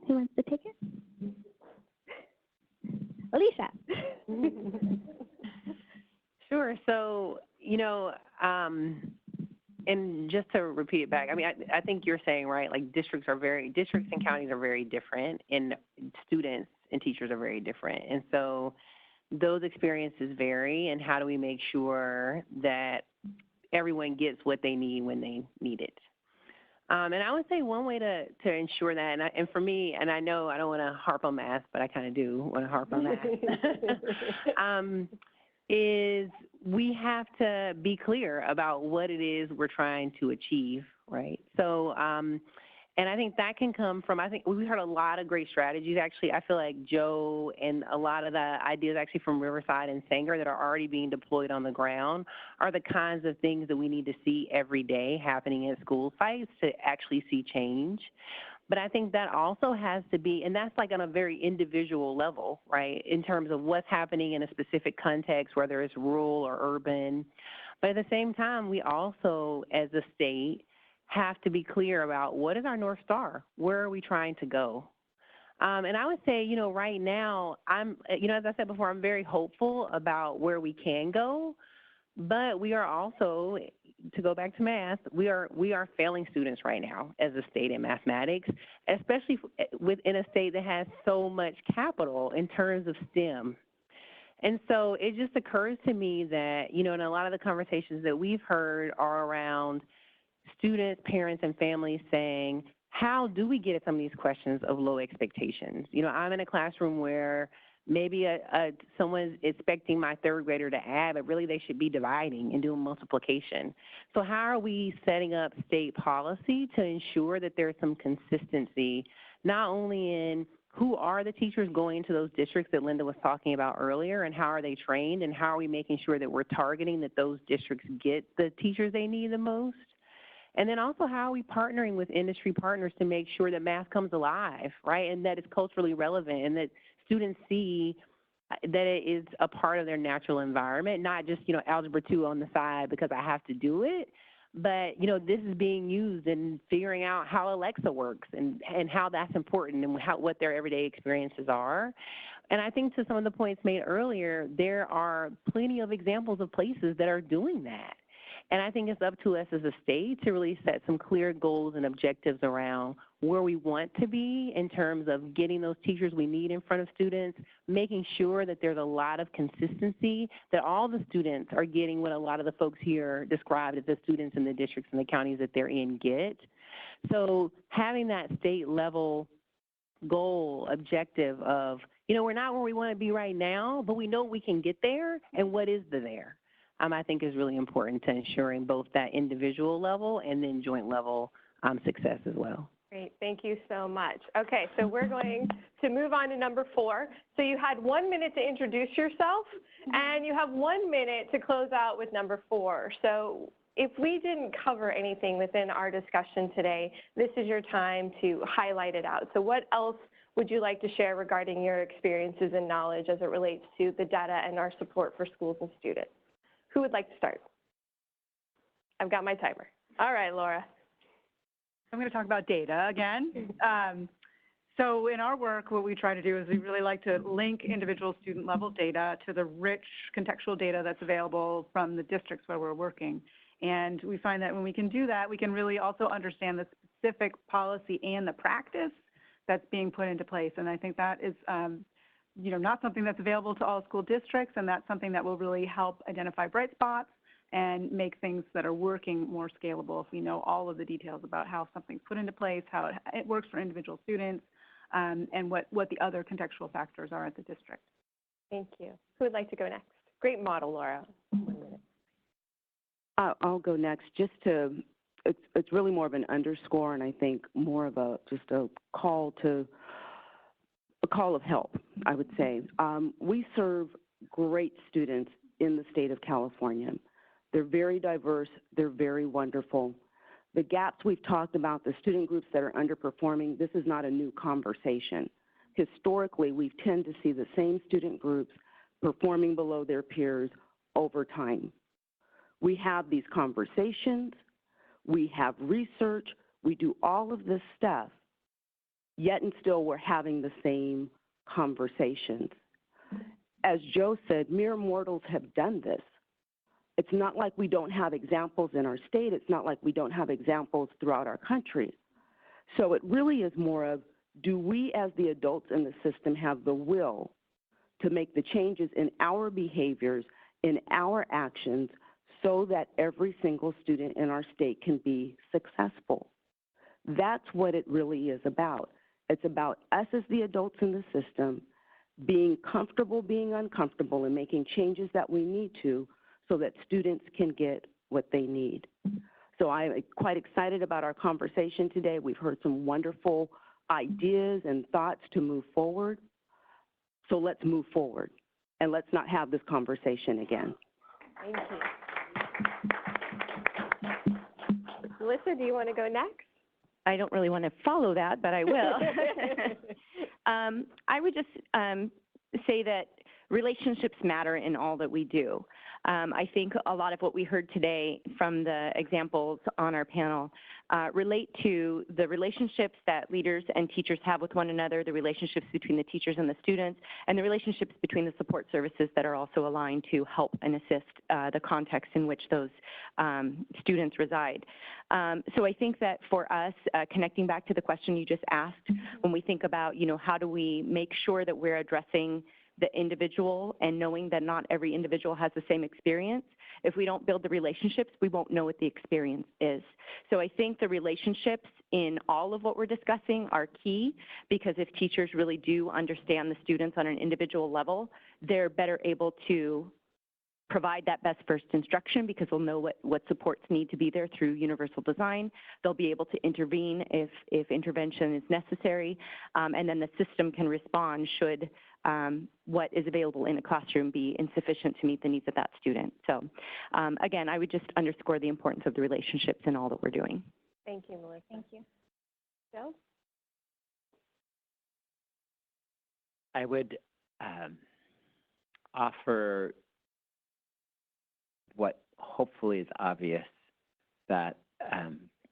[SPEAKER 3] Who wants to take it? Elisha.
[SPEAKER 11] Sure. So, and just to repeat it back, I mean, I think you're saying, right, like districts and counties are very different, and students and teachers are very different. And so those experiences vary, and how do we make sure that everyone gets what they need when they need it? And I would say one way to ensure that, and for me, and I know I don't want to harp on math, but I kind of do want to harp on math, is we have to be clear about what it is we're trying to achieve, right? So, and I think that can come from, I think we heard a lot of great strategies, actually. I feel like Joe and a lot of the ideas actually from Riverside and Sanger that are already being deployed on the ground are the kinds of things that we need to see every day happening at school sites to actually see change. But I think that also has to be, and that's like on a very individual level, right, in terms of what's happening in a specific context, whether it's rural or urban. But at the same time, we also, as a state, have to be clear about what is our North Star? Where are we trying to go? And I would say, right now, as I said before, I'm very hopeful about where we can go, but we are also, to go back to math, we are failing students right now as a state in mathematics, especially within a state that has so much capital in terms of STEM. And so it just occurs to me that, in a lot of the conversations that we've heard are around students, parents, and families saying, how do we get at some of these questions of low expectations? I'm in a classroom where maybe someone's expecting my third grader to add, but really they should be dividing and doing multiplication. So how are we setting up state policy to ensure that there's some consistency, not only in who are the teachers going into those districts that Linda was talking about earlier, and how are they trained, and how are we making sure that we're targeting that those districts get the teachers they need the most? And then also, how are we partnering with industry partners to make sure that math comes alive, right, and that it's culturally relevant, and that students see that it is a part of their natural environment, not just, Algebra 2 on the side because I have to do it, but, this is being used in figuring out how Alexa works and how that's important and what their everyday experiences are. And I think to some of the points made earlier, there are plenty of examples of places that are doing that. And I think it's up to us as a state to really set some clear goals and objectives around where we want to be in terms of getting those teachers we need in front of students, making sure that there's a lot of consistency, that all the students are getting what a lot of the folks here described as the students in the districts and the counties that they're in get. So having that state level goal, objective of, we're not where we want to be right now, but we know we can get there, and what is the there? I think is really important to ensuring both that individual level and then joint level success as well.
[SPEAKER 4] Great, thank you so much. Okay, so we're going to move on to number 4. So you had 1 minute to introduce yourself, and you have 1 minute to close out with number 4. So if we didn't cover anything within our discussion today, this is your time to highlight it out. So what else would you like to share regarding your experiences and knowledge as it relates to the data and our support for schools and students? Who would like to start? I've got my timer. All right, Laura.
[SPEAKER 7] I'm going to talk about data again. So in our work, what we try to do is we really like to link individual student level data to the rich contextual data that's available from the districts where we're working. And we find that when we can do that, we can really also understand the specific policy and the practice that's being put into place. And I think that is not something that's available to all school districts, and that's something that will really help identify bright spots and make things that are working more scalable if we know all of the details about how something's put into place, how it works for individual students, and what the other contextual factors are at the district.
[SPEAKER 4] Thank you. Who would like to go next? Great model, Laura. 1 minute.
[SPEAKER 5] I'll go next. It's really more of an underscore, and I think more of a call of help, I would say. We serve great students in the state of California. They're very diverse. They're very wonderful. The gaps we've talked about, the student groups that are underperforming, this is not a new conversation. Historically, we tend to see the same student groups performing below their peers over time. We have these conversations. We have research. We do all of this stuff, yet and still we're having the same conversations. As Joe said, mere mortals have done this. It's not like we don't have examples in our state. It's not like we don't have examples throughout our country. So it really is more of, do we as the adults in the system have the will to make the changes in our behaviors, in our actions, so that every single student in our state can be successful? That's what it really is about. It's about us as the adults in the system being comfortable, being uncomfortable, and making changes that we need to so that students can get what they need. So I'm quite excited about our conversation today. We've heard some wonderful ideas and thoughts to move forward. So let's move forward, and let's not have this conversation again.
[SPEAKER 4] Thank you. Melissa, do you want to go next?
[SPEAKER 6] I don't really want to follow that, but I will. I would just say that relationships matter in all that we do. I think a lot of what we heard today from the examples on our panel relate to the relationships that leaders and teachers have with one another, the relationships between the teachers and the students, and the relationships between the support services that are also aligned to help and assist the context in which those students reside. So I think that for us, connecting back to the question you just asked, when we think about, how do we make sure that we're addressing the individual and knowing that not every individual has the same experience. If we don't build the relationships, we won't know what the experience is. So I think the relationships in all of what we're discussing are key, because if teachers really do understand the students on an individual level, they're better able to provide that best first instruction, because they'll know what supports need to be there through universal design. They'll be able to intervene if intervention is necessary, and then the system can respond should what is available in a classroom be insufficient to meet the needs of that student. So again, I would just underscore the importance of the relationships in all that we're doing.
[SPEAKER 4] Thank you, Melissa. Thank you. Joe?
[SPEAKER 8] I would offer what hopefully is obvious, that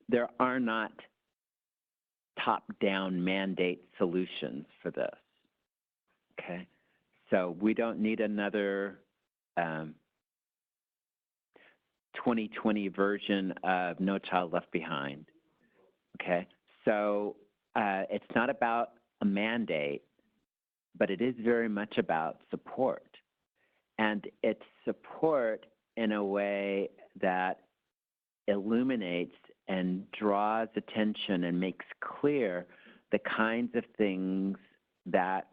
[SPEAKER 8] there are not top-down mandate solutions for this, okay? So we don't need another 2020 version of No Child Left Behind, okay? So it's not about a mandate, but it is very much about support. And it's support in a way that illuminates and draws attention and makes clear the kinds of things that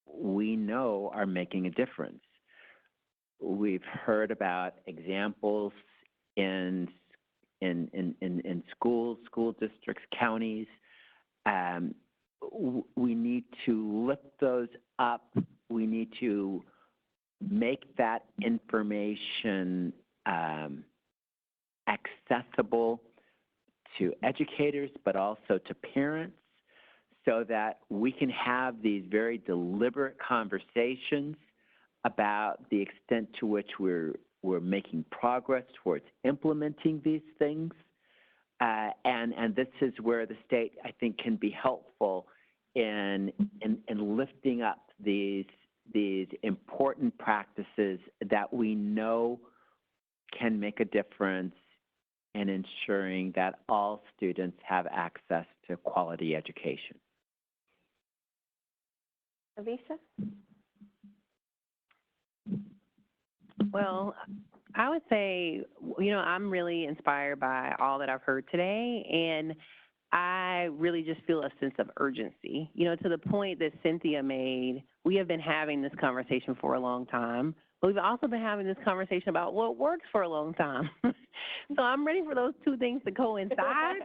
[SPEAKER 8] we know are making a difference. We've heard about examples in schools, school districts, counties. We need to lift those up. We need to make that information accessible to educators, but also to parents, so that we can have these very deliberate conversations about the extent to which we're making progress towards implementing these things. And this is where the state, I think, can be helpful in lifting up these important practices that we know can make a difference in ensuring that all students have access to quality education.
[SPEAKER 4] Elisha?
[SPEAKER 11] Well, I would say, I'm really inspired by all that I've heard today, and I really just feel a sense of urgency. To the point that Cynthia made, we have been having this conversation for a long time, but we've also been having this conversation about what works for a long time. So I'm ready for those two things to coincide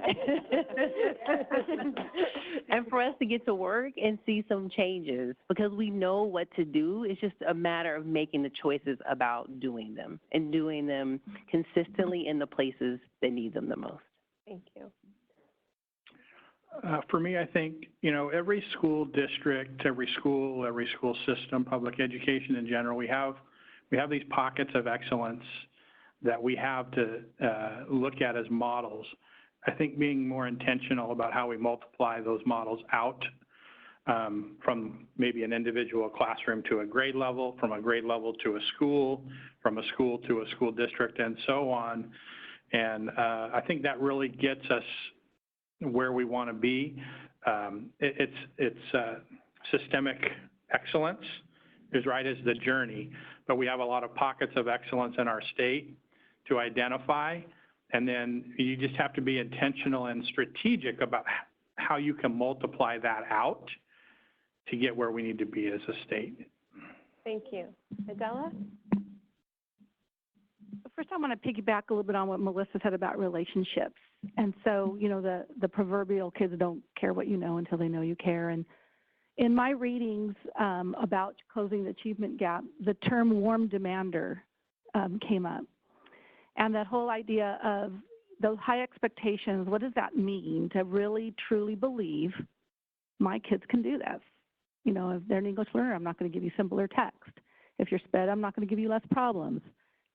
[SPEAKER 11] and for us to get to work and see some changes, because we know what to do. It's just a matter of making the choices about doing them and doing them consistently in the places that need them the most.
[SPEAKER 4] Thank you.
[SPEAKER 12] For me, I think, every school district, every school system, public education in general, we have these pockets of excellence that we have to look at as models. I think being more intentional about how we multiply those models out from maybe an individual classroom to a grade level, from a grade level to a school, from a school to a school district, and so on. And I think that really gets us where we want to be. It's systemic excellence is the journey, but we have a lot of pockets of excellence in our state to identify, and then you just have to be intentional and strategic about how you can multiply that out to get where we need to be as a state.
[SPEAKER 4] Thank you. Adela?
[SPEAKER 13] First, I want to piggyback a little bit on what Melissa said about relationships. And so, the proverbial kids don't care what you know until they know you care. And in my readings about closing the achievement gap, the term warm demander came up. And that whole idea of those high expectations, what does that mean to really, truly believe my kids can do this? If they're an English learner, I'm not going to give you simpler text. If you're SPED, I'm not going to give you less problems.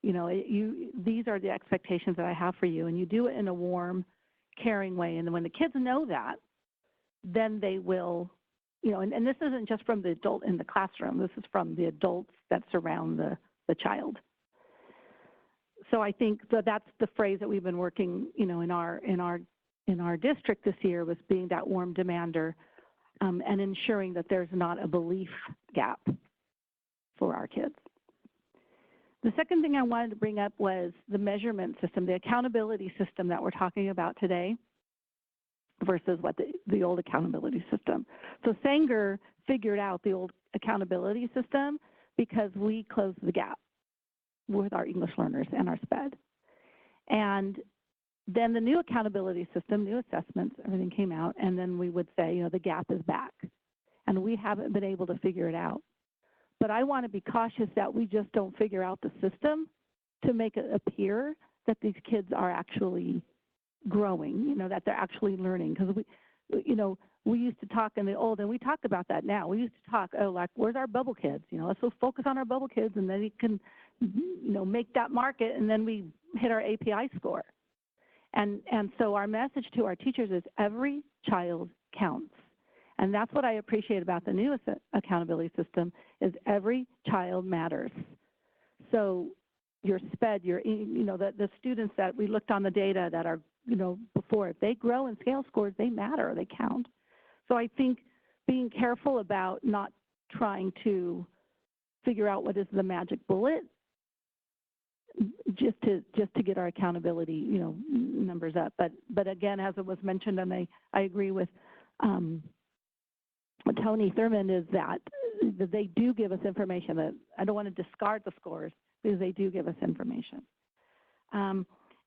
[SPEAKER 13] These are the expectations that I have for you, and you do it in a warm, caring way. And when the kids know that, then they will, and this isn't just from the adult in the classroom. This is from the adults that surround the child. So I think that's the phrase that we've been working, in our district this year, was being that warm demander and ensuring that there's not a belief gap for our kids. The second thing I wanted to bring up was the measurement system, the accountability system that we're talking about today versus what the old accountability system. So Sanger figured out the old accountability system because we closed the gap with our English learners and our SPED. And then the new accountability system, new assessments, everything came out, and then we would say, the gap is back. And we haven't been able to figure it out. But I want to be cautious that we just don't figure out the system to make it appear that these kids are actually growing, that they're actually learning. Because we used to talk in the old, and we talk about that now. We used to talk, where's our bubble kids? Let's go focus on our bubble kids, and then we can, make that market, and then we hit our API score. And so our message to our teachers is every child counts. And that's what I appreciate about the new accountability system is every child matters. So your SPED, the students that we looked on the data that are, before, if they grow in scale scores, they matter, they count. So I think being careful about not trying to figure out what is the magic bullet just to get our accountability, numbers up. But again, as it was mentioned, and I agree with Tony Thurmond is that they do give us information. That I don't want to discard the scores because they do give us information.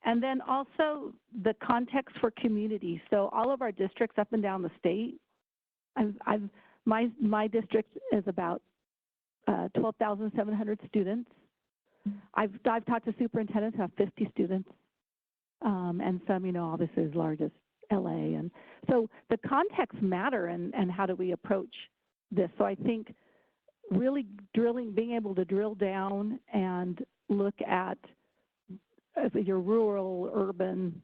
[SPEAKER 13] And then also the context for community. So all of our districts up and down the state, my district is about 12,700 students. I've talked to superintendents who have 50 students, and some, you know, obviously as large as LA. And so the context matter and how do we approach this. So I think really being able to drill down and look at your rural, urban,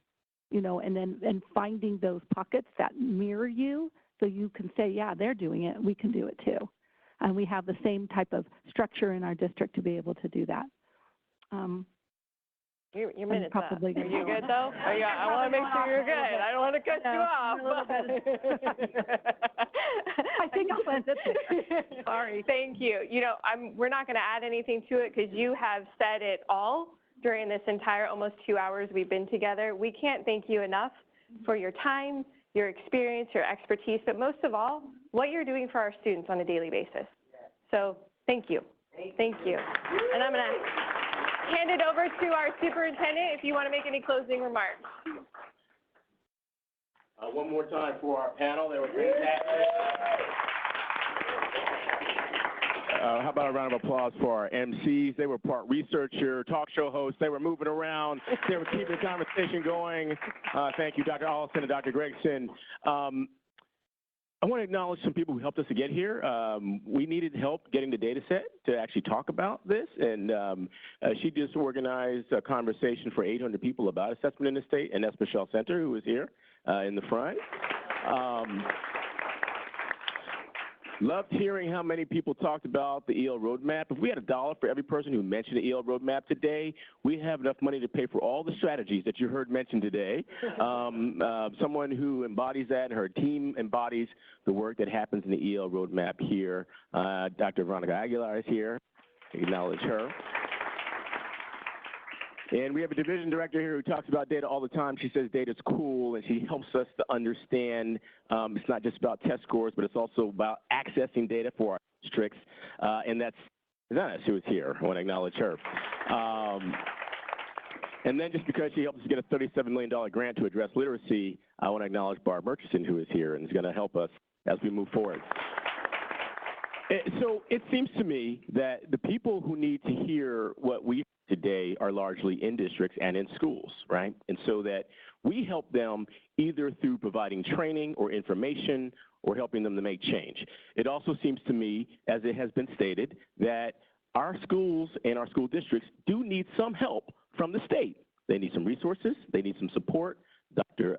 [SPEAKER 13] you know, and finding those pockets that mirror you so you can say, yeah, they're doing it, we can do it too. And we have the same type of structure in our district to be able to do that.
[SPEAKER 4] Your minute's up. Are you
[SPEAKER 13] go.
[SPEAKER 4] good though? I want to make sure you're good. I don't want to cut you off.
[SPEAKER 13] I think I'll end it there.
[SPEAKER 4] Sorry. Thank you. You know, we're not going to add anything to it because you have said it all during this entire almost 2 hours we've been together. We can't thank you enough for your time, your experience, your expertise, but most of all, what you're doing for our students on a daily basis. So thank you. Thank you. And I'm going to hand it over to our superintendent if you want to make any closing remarks.
[SPEAKER 2] One more time for our panel. They were fantastic. How about a round of applause for our MCs? They were part researcher, talk show hosts. They were moving around. They were keeping the conversation going. Thank you, Dr. Allison and Dr. Gregson. I want to acknowledge some people who helped us to get here. We needed help getting the data set to actually talk about this, and she just organized a conversation for 800 people about assessment in the state, and that's Michelle Center, who is here in the front. Loved hearing how many people talked about the EL roadmap. If we had $1 for every person who mentioned the EL roadmap today, we have enough money to pay for all the strategies that you heard mentioned today. Someone who embodies that, and her team embodies the work that happens in the EL roadmap here. Dr. Veronica Aguilar is here. Acknowledge her. And we have a division director here who talks about data all the time. She says data's cool, and she helps us to understand it's not just about test scores, but it's also about accessing data for our districts. And that's Adela, who is here. I want to acknowledge her. And then just because she helped us get a $37 million grant to address literacy, I want to acknowledge Barb Murchison, who is here and is going to help us as we move forward. So it seems to me that the people who need to hear what we today are largely in districts and in schools, right? And so that we help them either through providing training or information or helping them to make change. It also seems to me, as it has been stated, that our schools and our school districts do need some help from the state. They need some resources, they need some support. Dr.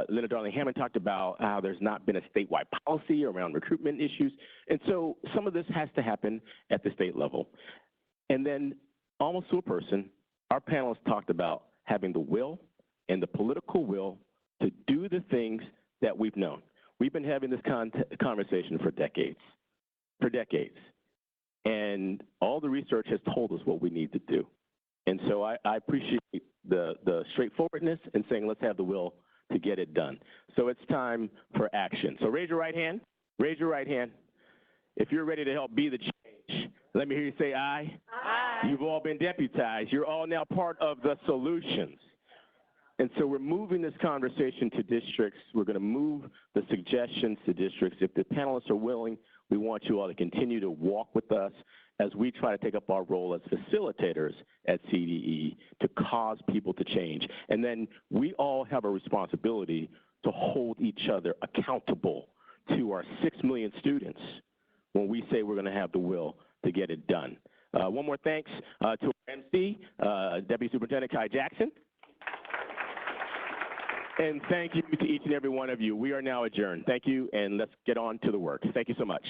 [SPEAKER 2] Linda Darling-Hammond talked about how there's not been a statewide policy around recruitment issues. And so some of this has to happen at the state level. And then almost to a person, our panelists talked about having the will and the political will to do the things that we've known. We've been having this conversation for decades. And all the research has told us what we need to do. And so I appreciate the straightforwardness and saying, let's have the will to get it done. So it's time for action. So raise your right hand. Raise your right hand. If you're ready to help be the change, let me hear you say aye. Aye. You've all been deputized. You're all now part of the solutions. And so we're moving this conversation to districts. We're going to move the suggestions to districts. If the panelists are willing, we want you all to continue to walk with us as we try to take up our role as facilitators at CDE to cause people to change. And then we all have a responsibility to hold each other accountable to our 6 million students when we say we're going to have the will to get it done. One more thanks to our MC, Deputy Superintendent Kai Jackson. And thank you to each and every one of you. We are now adjourned. Thank you, and let's get on to the work. Thank you so much.